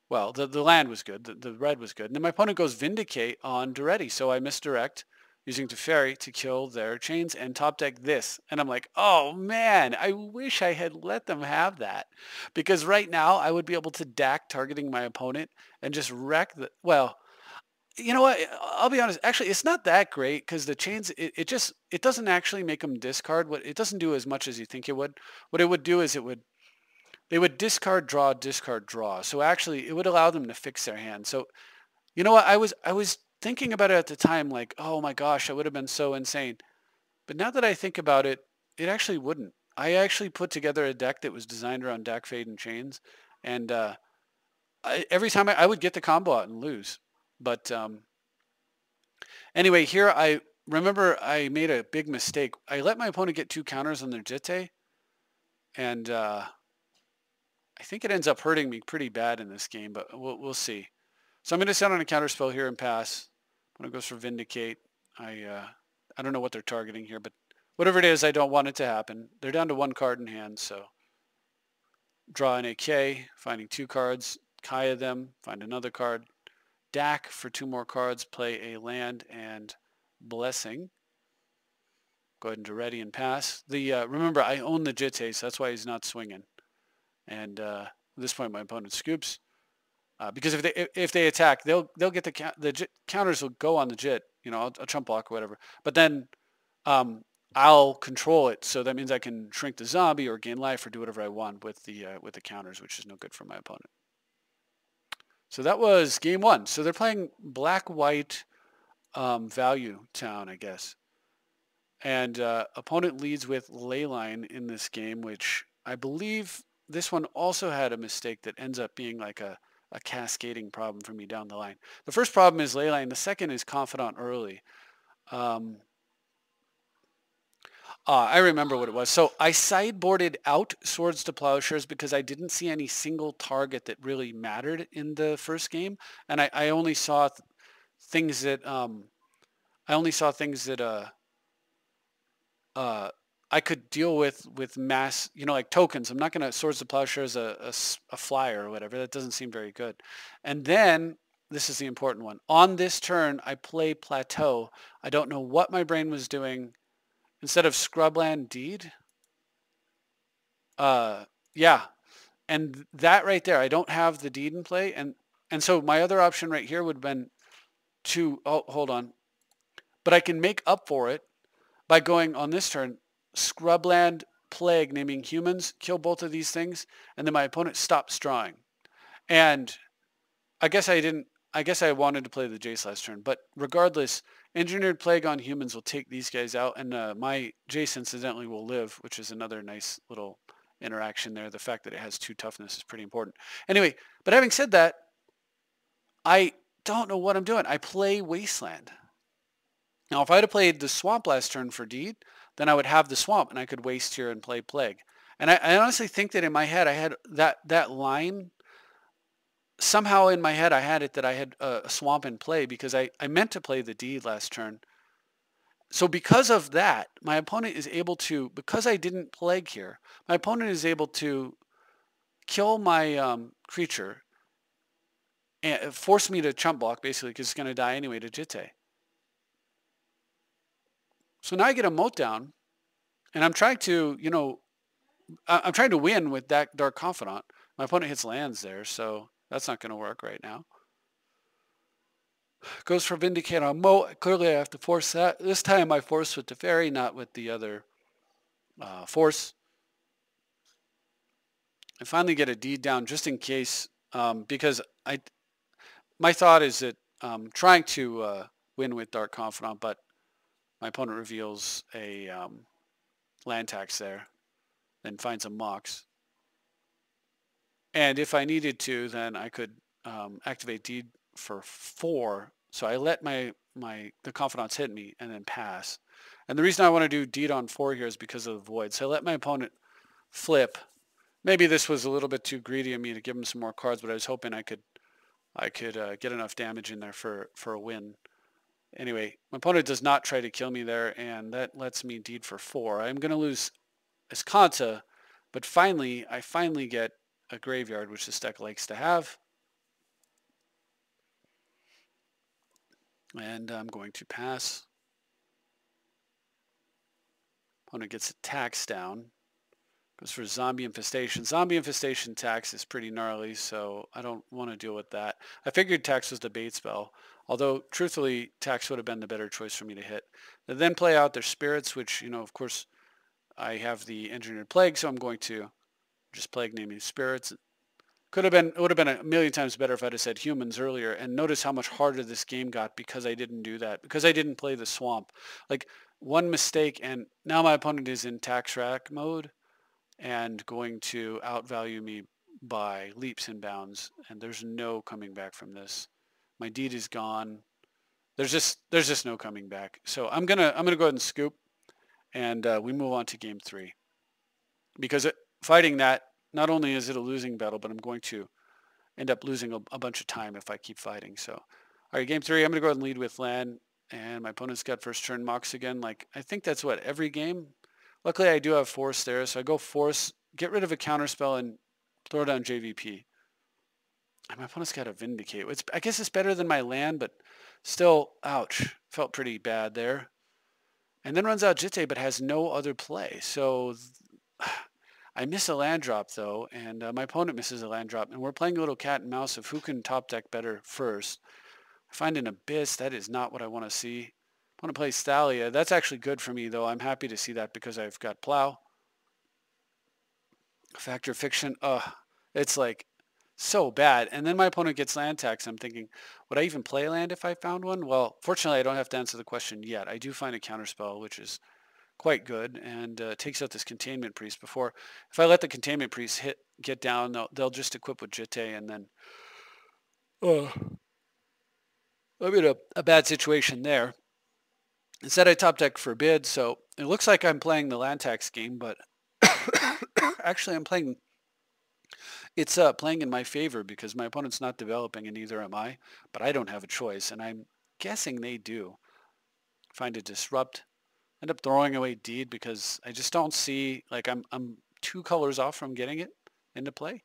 Well, the land was good. The red was good. And then my opponent goes Vindicate on Duretti. So I misdirect using Teferi to kill their chains and top deck this. And I'm like, oh man, I wish I had let them have that. Because right now I would be able to DAC targeting my opponent and just wreck the, well, you know what? I'll be honest. Actually, it's not that great because the chains, it doesn't actually make them discard. It doesn't do as much as you think it would. What it would do is they would discard, draw. So actually it would allow them to fix their hand. So, you know what? I was thinking about it at the time, like, oh my gosh, that would have been so insane. But now that I think about it, it actually wouldn't. I actually put together a deck that was designed around Dack Fade and Chains, and every time I would get the combo out and lose. But anyway, here I remember I made a big mistake. I let my opponent get 2 counters on their jitte, and I think it ends up hurting me pretty bad in this game, but we'll see. So I'm going to set on a counter spell here and pass. Opponent goes for Vindicate. I don't know what they're targeting here, but whatever it is, I don't want it to happen. They're down to 1 card in hand, so draw an AK, finding 2 cards, Kaya them, find another card, Dak for 2 more cards, play a land and Blessing. Go ahead and do ready and pass. Remember, I own the jitte, so that's why he's not swinging. And at this point, my opponent scoops. Because if they attack, they'll get the counters will go on the jit, a trump block or whatever. But then I'll control it, so that means I can shrink the zombie or gain life or do whatever I want with the counters, which is no good for my opponent. So that was game 1. So they're playing black-white value town, I guess. And opponent leads with Leyline in this game, which I believe this one also had a mistake that ends up being like a cascading problem for me down the line. The first problem is Leyline. The second is Confidant early. I remember what it was. So I sideboarded out Swords to Plowshares because I didn't see any single target that really mattered in the first game, and I only saw things that I could deal with mass, like tokens. I'm not going to Swords to Plowshares a flyer or whatever. That doesn't seem very good. And then, this is the important one. On this turn, I play Plateau. I don't know what my brain was doing. Instead of Scrubland Deed? Yeah. And that right there, I don't have the Deed in play. And so my other option right here would have been hold on. But I can make up for it by going on this turn, Scrubland Plague, naming humans, kill both of these things, and then my opponent stops drawing. And I guess I wanted to play the Jace last turn, but regardless, Engineered Plague on humans will take these guys out, and my Jace incidentally will live, which is another nice little interaction there. The fact that it has 2 toughness is pretty important. Anyway, but having said that, I don't know what I'm doing. I play Wasteland. Now, if I had played the Swamp last turn for Deed, then I would have the Swamp, and I could waste here and play Plague. And I honestly think that in my head, I had that line. Somehow in my head I had it that I had a Swamp in play because I meant to play the Deed last turn. So because of that, my opponent is able to, because I didn't Plague here, my opponent is able to kill my creature and force me to chump block basically because it's going to die anyway to Jitte. So now I get a moat down and I'm trying to, I'm trying to win with that Dark Confidant. My opponent hits lands there, so that's not going to work right now. Goes for Vindicate on moat. Clearly I have to force that. This time I force with the fairy, not with the other force. I finally get a Deed down just in case, because my thought is that trying to win with Dark Confidant, but my opponent reveals a land tax there, then finds a Mox. And if I needed to, then I could activate Deed for 4. So I let the Confidants hit me and then pass. And the reason I want to do Deed on 4 here is because of the Void. So I let my opponent flip. Maybe this was a little bit too greedy of me to give him some more cards, but I was hoping I could get enough damage in there for a win. Anyway, my opponent does not try to kill me there, and that lets me Deed for 4. I'm going to lose Escanta, but I finally get a graveyard, which this deck likes to have. And I'm going to pass. Opponent gets a tax down. Goes for Zombie Infestation. Zombie Infestation tax is pretty gnarly, so I don't want to deal with that. I figured tax was the bait spell, although truthfully, tax would have been the better choice for me to hit. They then play out their spirits, which, of course, I have the Engineered Plague, so I'm going to just Plague naming spirits. It would have been a million times better if I'd have said humans earlier. And notice how much harder this game got because I didn't do that. Because I didn't play the Swamp. Like, one mistake, and now my opponent is in tax rack mode and going to outvalue me by leaps and bounds, and there's no coming back from this. My deed is gone. There's just no coming back. So I'm gonna go ahead and scoop, and we move on to game 3. Because fighting that, not only is it a losing battle, but I'm going to end up losing a bunch of time if I keep fighting. So, all right, game 3, I'm going to go ahead and lead with land, and my opponent's got first turn mocks again. Like, I think that's what, every game? Luckily, I do have force there, so I go force, get rid of a counterspell, and throw down JVP. And my opponent's got to vindicate. I guess it's better than my land, but still, ouch. Felt pretty bad there. And then runs out Jitte, but has no other play. So I miss a land drop, though, and my opponent misses a land drop. And we're playing a little cat and mouse of who can top deck better first. I find an Abyss. That is not what I want to see. I want to play Thalia. That's actually good for me, though. I'm happy to see that because I've got Plow. Factor of Fiction. It's like so bad. And then my opponent gets land tax. I'm thinking, would I even play land if I found one? Well, fortunately, I don't have to answer the question yet. I do find a counterspell, which is quite good, and takes out this Containment Priest before. If I let the Containment Priest get down, they'll just equip with Jitte, and then I'm in a bad situation there. Instead, I top deck Forbid, so it looks like I'm playing the land tax game, but actually I'm playing... It's playing in my favor because my opponent's not developing and neither am I, but I don't have a choice, and I'm guessing they do. Find a Disrupt. End up throwing away Deed because I just don't see, like I'm 2 colors off from getting it into play.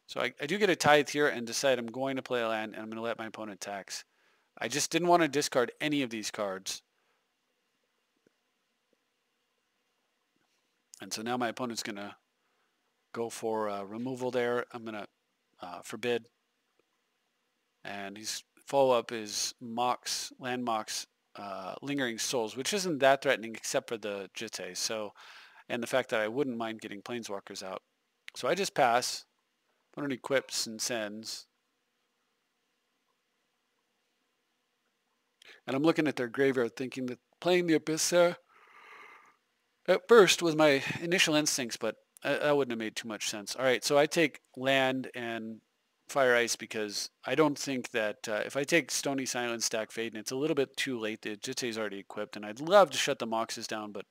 So I do get a Tithe here and decide I'm going to play a land and I'm going to let my opponent tax. I just didn't want to discard any of these cards. And so now my opponent's going to go for removal there. I'm going to Forbid. And his follow-up is Mox, Land Mox, Lingering Souls, which isn't that threatening except for the Jitte. So, and the fact that I wouldn't mind getting Planeswalkers out. So I just pass. Opponent equips and sends. And I'm looking at their graveyard thinking that playing the Abyss there at first was my initial instincts, but that wouldn't have made too much sense. All right, so I take land and Fire Ice because I don't think that if I take Stony Silence, stack Fade, and it's a little bit too late, the Jitte's already equipped, and I'd love to shut the Moxes down, but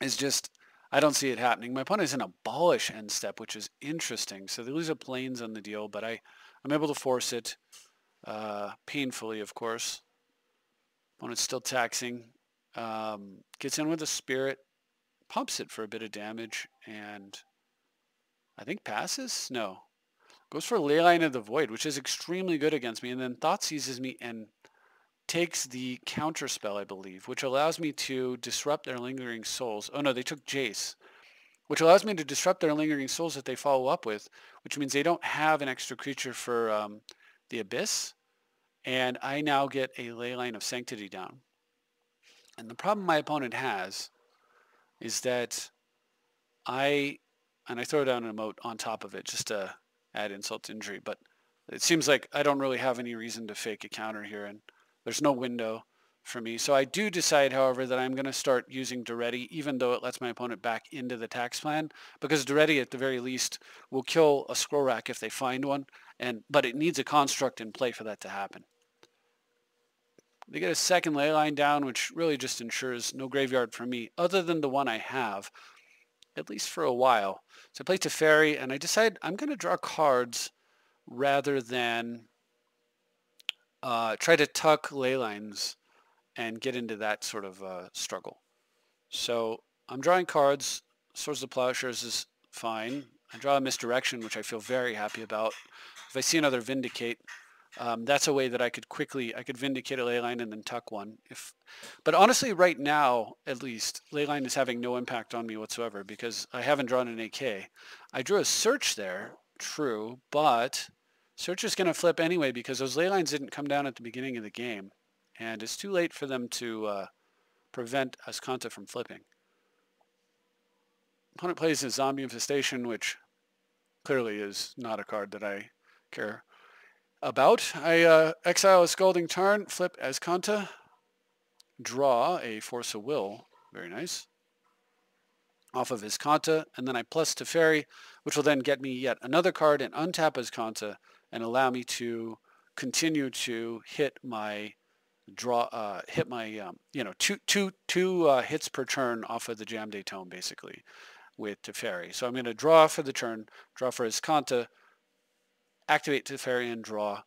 it's just, I don't see it happening. My opponent is in Abolish end step, which is interesting. So they lose a Plains on the deal, but I'm able to force it painfully, of course. Opponent's still taxing. Gets in with a Spirit, pumps it for a bit of damage, and I think passes? No. Goes for Leyline of the Void, which is extremely good against me, and then Thought Seizes me and takes the counter spell, I believe, which allows me to disrupt their Lingering Souls. Oh no, they took Jace, which allows me to disrupt their Lingering Souls that they follow up with, which means they don't have an extra creature for the Abyss, and I now get a Leyline of Sanctity down. And the problem my opponent has is that I throw down an emote on top of it just to add insult to injury, but it seems like I don't really have any reason to fake a counter here, and there's no window for me. So I do decide, however, that I'm going to start using Duretti, even though it lets my opponent back into the tax plan, because Duretti, at the very least, will kill a scroll rack if they find one, but it needs a construct in play for that to happen. They get a second Leyline down, which really just ensures no graveyard for me, other than the one I have, at least for a while. So I play Teferi, and I decide I'm going to draw cards rather than try to tuck Leylines and get into that sort of struggle. So I'm drawing cards. Swords of Plowshares is fine. I draw a Misdirection, which I feel very happy about. If I see another Vindicate, that's a way that I could Vindicate a Leyline and then tuck one. But honestly, right now, at least, Leyline is having no impact on me whatsoever because I haven't drawn an AK. I drew a Search there, true, but Search is going to flip anyway because those Leylines didn't come down at the beginning of the game, and it's too late for them to prevent Azcanta from flipping. Opponent plays a Zombie Infestation, which clearly is not a card that I care about. I exile a Scalding Tarn, flip Azcanta, draw a Force of Will. Very nice. off of his Kanta, and then I plus Teferi, which will then get me yet another card and untap his Kanta and allow me to continue to hit my two hits per turn off of the Jam Day Tome basically with Teferi. So I'm going to draw for the turn, draw for his Kanta, activate Teferi and draw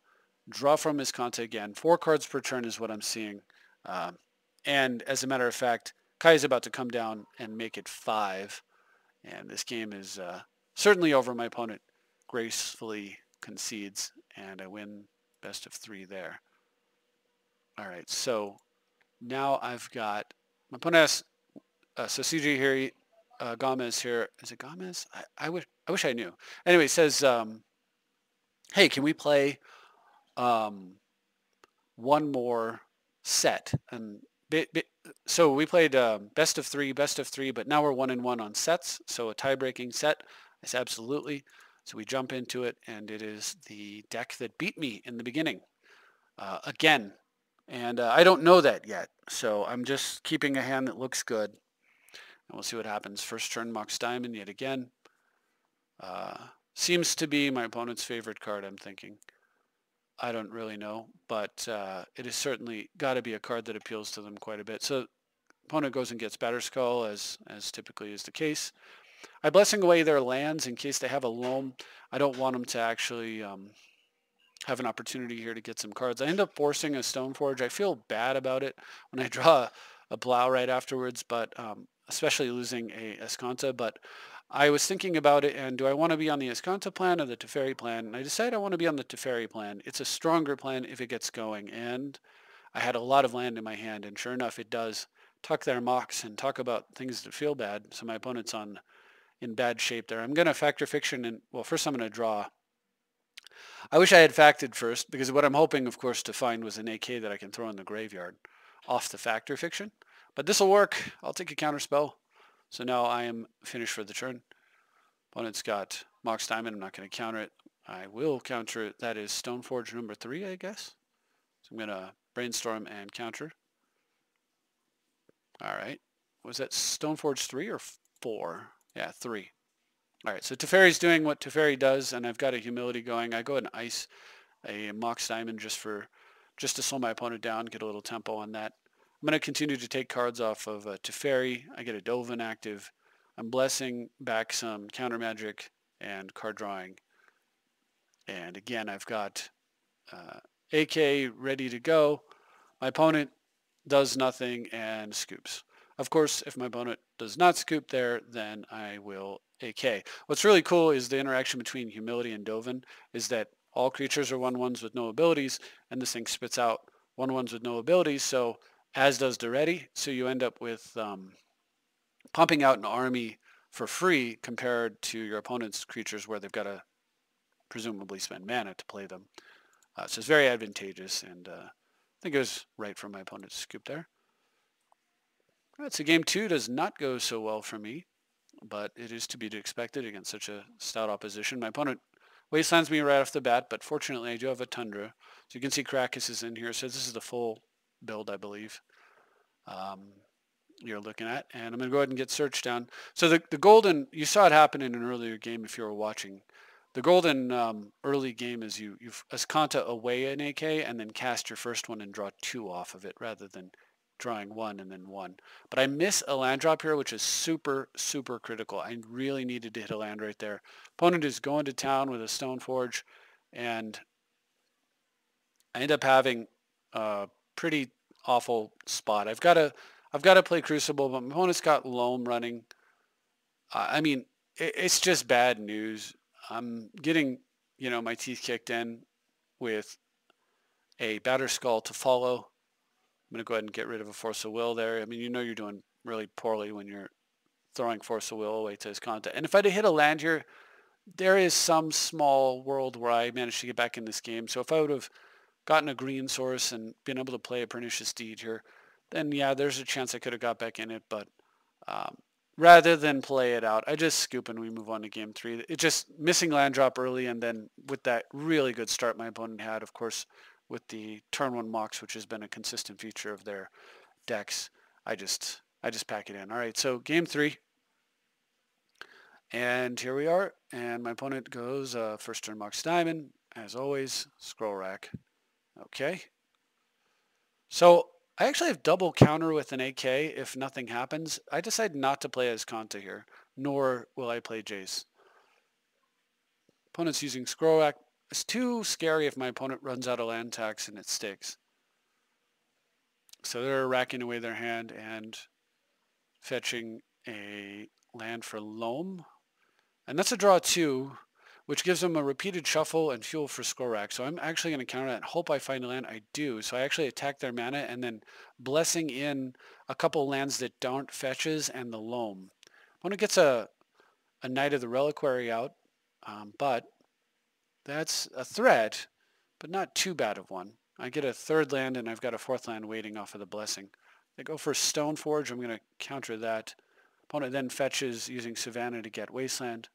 from his Kanta again. 4 cards per turn is what I'm seeing. And as a matter of fact, Kai is about to come down and make it 5. And this game is certainly over. My opponent gracefully concedes, and I win best of 3 there. All right, so now I've got, my opponent has, so CJ here, Gomez here. Is it Gomez? I wish I knew. Anyway, it says, hey, can we play one more set? And so we played best of 3, but now we're 1-1 on sets, so a tie-breaking set. I said absolutely. So we jump into it, and it is the deck that beat me in the beginning again. And I don't know that yet, so I'm just keeping a hand that looks good. And we'll see what happens. First turn, Mox Diamond yet again. Seems to be my opponent's favorite card, I'm thinking. I don't really know, but it is certainly got to be a card that appeals to them quite a bit. So opponent goes and gets Batterskull, as typically is the case. I'm blessing away their lands in case they have a loam. I don't want them to actually have an opportunity here to get some cards. I end up forcing a Stoneforge. I feel bad about it when I draw a Blau right afterwards, but especially losing a Escanta. But I was thinking about it, and do I want to be on the Escanta plan or the Teferi plan? And I decided I want to be on the Teferi plan. It's a stronger plan if it gets going, and I had a lot of land in my hand, and sure enough, it does. Tuck their Mox and talk about things that feel bad. So my opponent's in bad shape there. I'm going to Factor Fiction, and well, first I'm going to draw. I wish I had factored first, because what I'm hoping, of course, to find was an AK that I can throw in the graveyard off the Factor Fiction. But this will work. I'll take a counterspell. So now I am finished for the turn. Opponent's got Mox Diamond. I'm not going to counter it. I will counter it. That is Stoneforge number 3, I guess. So I'm going to Brainstorm and counter. All right. Was that Stoneforge 3 or 4? Yeah, 3. All right, so Teferi's doing what Teferi does, and I've got a Humility going. I go ahead and ice a Mox Diamond just to slow my opponent down, get a little tempo on that. I'm going to continue to take cards off of Teferi. I get a Dovin active. I'm blessing back some counter magic and card drawing. And again, I've got AK ready to go. My opponent does nothing and scoops. Of course, if my opponent does not scoop there, then I will AK. What's really cool is the interaction between Humility and Dovin is that all creatures are 1/1s with no abilities, and this thing spits out 1/1s with no abilities, so as does Duretti, so you end up with pumping out an army for free compared to your opponent's creatures where they've got to presumably spend mana to play them. So it's very advantageous, and I think it was right for my opponent to scoop there. All right, so game 2 does not go so well for me, but it is to be expected against such a stout opposition. My opponent wastelands me right off the bat, but fortunately I do have a Tundra. So you can see Krakus is in here, so this is the full build, I believe, you're looking at. And I'm going to go ahead and get Search down. So the golden, you saw it happen in an earlier game if you were watching. The golden early game is you Escanta away an AK and then cast your first one and draw 2 off of it rather than drawing 1 and then 1. But I miss a land drop here, which is super, super critical. I really needed to hit a land right there. Opponent is going to town with a Stoneforge, and I end up having a pretty awful spot. I've got to play Crucible, but my opponent's got Loam running. I mean, it's just bad news. I'm getting, my teeth kicked in with a Batterskull to follow. I'm going to go ahead and get rid of a Force of Will there. I mean, you're doing really poorly when you're throwing Force of Will away to his Escanta. And if I'd hit a land here, there is some small world where I managed to get back in this game. So if I would have gotten a green source and been able to play a Pernicious Deed here, then yeah, there's a chance I could have got back in it. But rather than play it out, I just scoop and we move on to game 3. It's just missing land drop early, and then with that really good start my opponent had, of course, with the turn 1 Mox, which has been a consistent feature of their decks, I just pack it in. All right, so game 3. And here we are. And my opponent goes first turn Mox Diamond. As always, scroll rack. Okay. So I actually have double counter with an AK if nothing happens. I decide not to play as Kanta here, nor will I play Jace. Opponent's using scroll rack. It's too scary if my opponent runs out of land tax and it sticks. So they're racking away their hand and fetching a land for Loam. And that's a draw 2, which gives them a repeated shuffle and fuel for scroll rack. So I'm actually going to counter that and hope I find a land. I do. So I actually attack their mana and then blessing in a couple lands that don't fetches and the Loam. Opponent gets a Knight of the Reliquary out, but that's a threat, but not too bad of one. I get a third land and I've got a fourth land waiting off of the blessing. They go for Stoneforge. I'm going to counter that. Opponent then fetches using Savannah to get Wasteland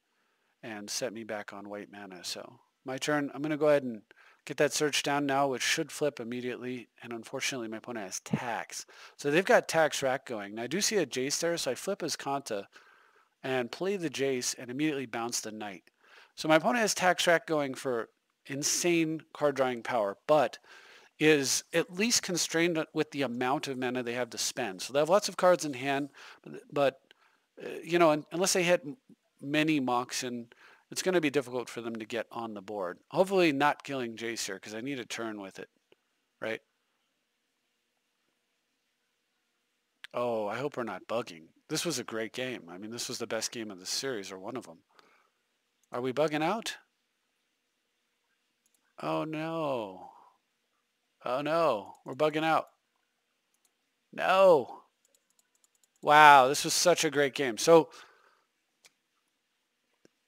and set me back on white mana. So my turn. I'm going to go ahead and get that search down now, which should flip immediately. And unfortunately, my opponent has tax. So they've got tax rack going. Now I do see a Jace there, so I flip as Kanta and play the Jace and immediately bounce the Knight. So my opponent has tax rack going for insane card drawing power, but is at least constrained with the amount of mana they have to spend. So they have lots of cards in hand, but you know, unless they hit many Moxen, it's going to be difficult for them to get on the board. Hopefully not killing Jace here, because I need a turn with it, right? Oh, I hope we're not bugging. This was a great game. I mean, this was the best game of the series, or one of them. Are we bugging out? Oh no. Oh no, we're bugging out. No. Wow, this was such a great game. So,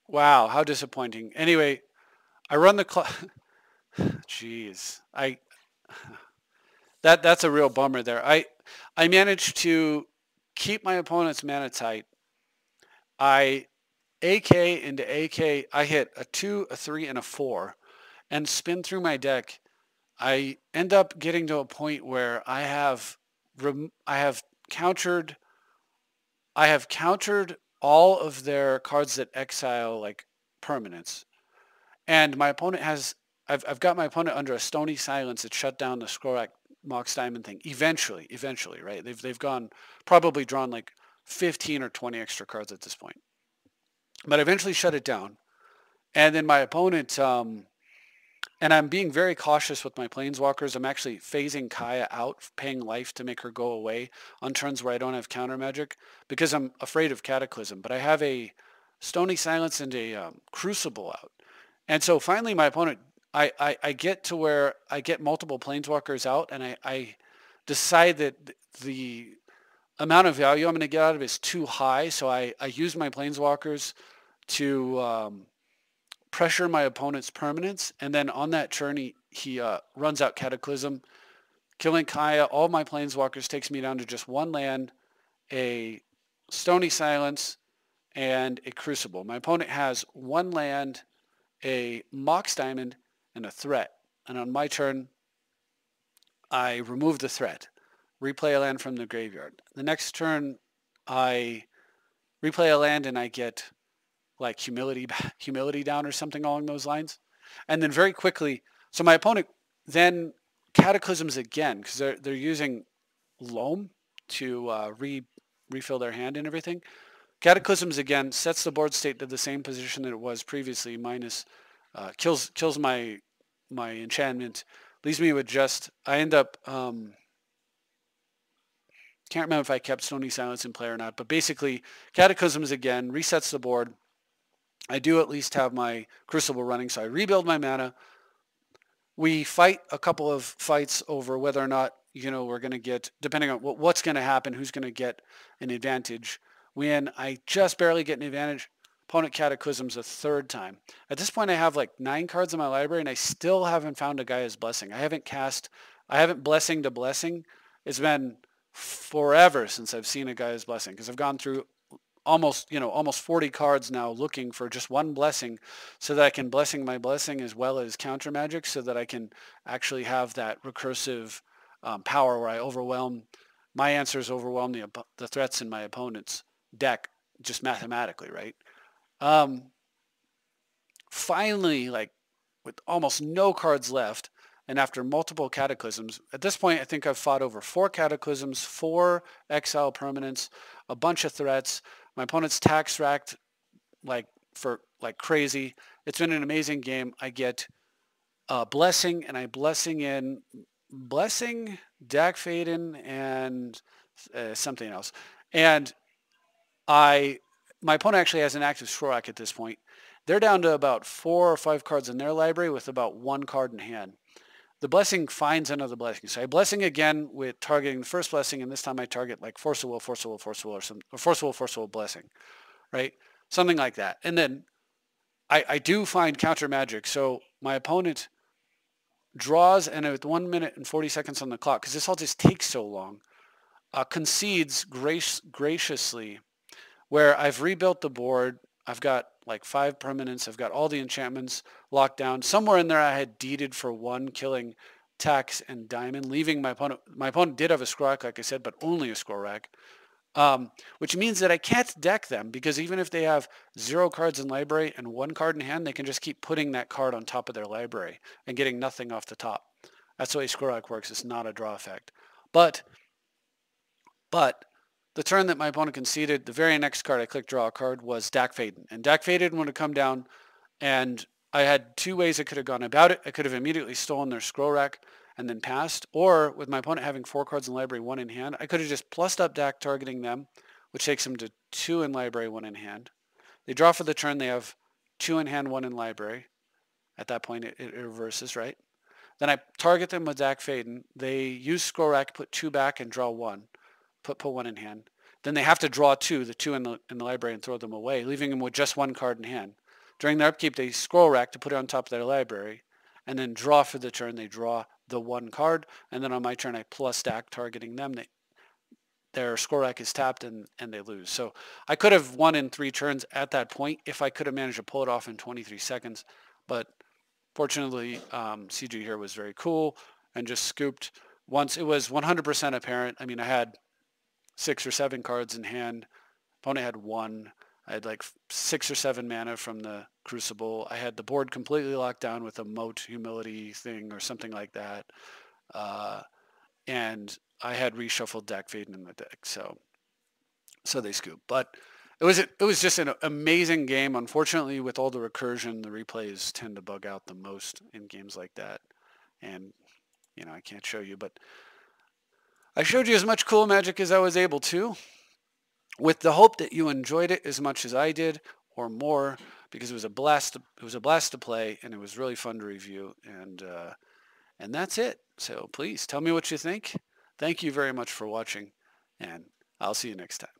wow, how disappointing. Anyway, I run the clock. Jeez, that's a real bummer there. I managed to keep my opponent's mana tight. I AK into AK. I hit a 2, a 3, and a 4, and spin through my deck. I end up getting to a point where I have countered all of their cards that exile like permanents, and my opponent has I've got my opponent under a stony silence that shut down the Skorak Mox Diamond thing. Eventually, right? They've gone probably drawn like 15 or 20 extra cards at this point, but I eventually shut it down, and then my opponent. And I'm being very cautious with my Planeswalkers. I'm actually phasing Kaya out, paying life to make her go away on turns where I don't have counter magic because I'm afraid of Cataclysm. But I have a Stony Silence and a Crucible out. And so finally my opponent, I get to where I get multiple Planeswalkers out and I decide that the amount of value I'm going to get out of it is too high. So I use my Planeswalkers to pressure my opponent's permanence, and then on that turn he runs out Cataclysm, killing Kaya. All my Planeswalkers takes me down to just one land, a Stony Silence, and a Crucible. My opponent has one land, a Mox Diamond, and a threat. And on my turn, I remove the threat, replay a land from the graveyard. The next turn, I replay a land and I get like humility down or something along those lines. And then very quickly, so my opponent then Cataclysms again because they're using Loam to refill their hand and everything. Cataclysms again, sets the board state to the same position that it was previously, minus kills my enchantment, leaves me with just, I end up, can't remember if I kept Stony Silence in play or not, but basically Cataclysms again, resets the board. I do at least have my Crucible running, so I rebuild my mana. We fight a couple of fights over whether or not, we're going to get, depending on what's going to happen, who's going to get an advantage. When I just barely get an advantage, opponent Cataclysms a third time. At this point, I have like 9 cards in my library, and I still haven't found a Gaia's Blessing. I haven't Blessing to Blessing. It's been forever since I've seen a Gaia's Blessing, because I've gone through almost 40 cards now looking for just one blessing so that I can blessing my blessing as well as counter magic so that I can actually have that recursive power where I overwhelm, my answers overwhelm the threats in my opponent's deck just mathematically, right? Finally, like with almost no cards left, and after multiple cataclysms, at this point I think I've fought over 4 cataclysms, 4 exile permanents, a bunch of threats. My opponent's tax racked like for like crazy. It's been an amazing game. I get blessing, and I blessing, Dak Faden, and something else. And I my opponent actually has an active Shrorak at this point. They're down to about 4 or 5 cards in their library with about 1 card in hand. The blessing finds another blessing. So I blessing again with targeting the first blessing, and this time I target like Force of Will, Force of Will, Force of Will, or Force of Will, blessing, right? Something like that. And then I do find counter magic. So my opponent draws, and with 1 minute and 40 seconds on the clock, because this all just takes so long, concedes graciously, where I've rebuilt the board. I've got like 5 permanents. I've got all the enchantments locked down. Somewhere in there I had deeded for 1, killing Tax and Diamond, leaving my opponent. My opponent did have a Skrorak, like I said, but only a Skrorak. Which means that I can't deck them, because even if they have 0 cards in library and 1 card in hand, they can just keep putting that card on top of their library and getting nothing off the top. That's the way Skrorak works. It's not a draw effect. But the turn that my opponent conceded, the very next card I clicked draw a card was Dak Faden. And Dak Faden would have come down, and I had 2 ways I could have gone about it. I could have immediately stolen their scroll rack and then passed, or with my opponent having 4 cards in library, 1 in hand, I could have just plussed up Dak targeting them, which takes them to 2 in library, 1 in hand. They draw for the turn, they have 2 in hand, 1 in library. At that point it reverses, right? Then I target them with Dak Faden. They use scroll rack, put 2 back and draw 1. Put 1 in hand. Then they have to draw 2, the 2 in the library, and throw them away, leaving them with just 1 card in hand. During their upkeep, they scroll rack to put it on top of their library, and then draw for the turn. They draw the 1 card, and then on my turn, I plus Dak targeting them. Their scroll rack is tapped, and they lose. So I could have won in 3 turns at that point if I could have managed to pull it off in 23 seconds. But fortunately, CG here was very cool and just scooped once it was 100% apparent. I mean, I had 6 or 7 cards in hand. Opponent had 1. I had like 6 or 7 mana from the Crucible. I had the board completely locked down with a Moat Humility thing or something like that. And I had reshuffled Dak Faden in the deck, so they scooped. But it was just an amazing game. Unfortunately, with all the recursion, the replays tend to bug out the most in games like that. And I can't show you, but I showed you as much cool magic as I was able to, with the hope that you enjoyed it as much as I did, or more, because it was a blast. It was a blast to play, and it was really fun to review. And that's it. So please tell me what you think. Thank you very much for watching, and I'll see you next time.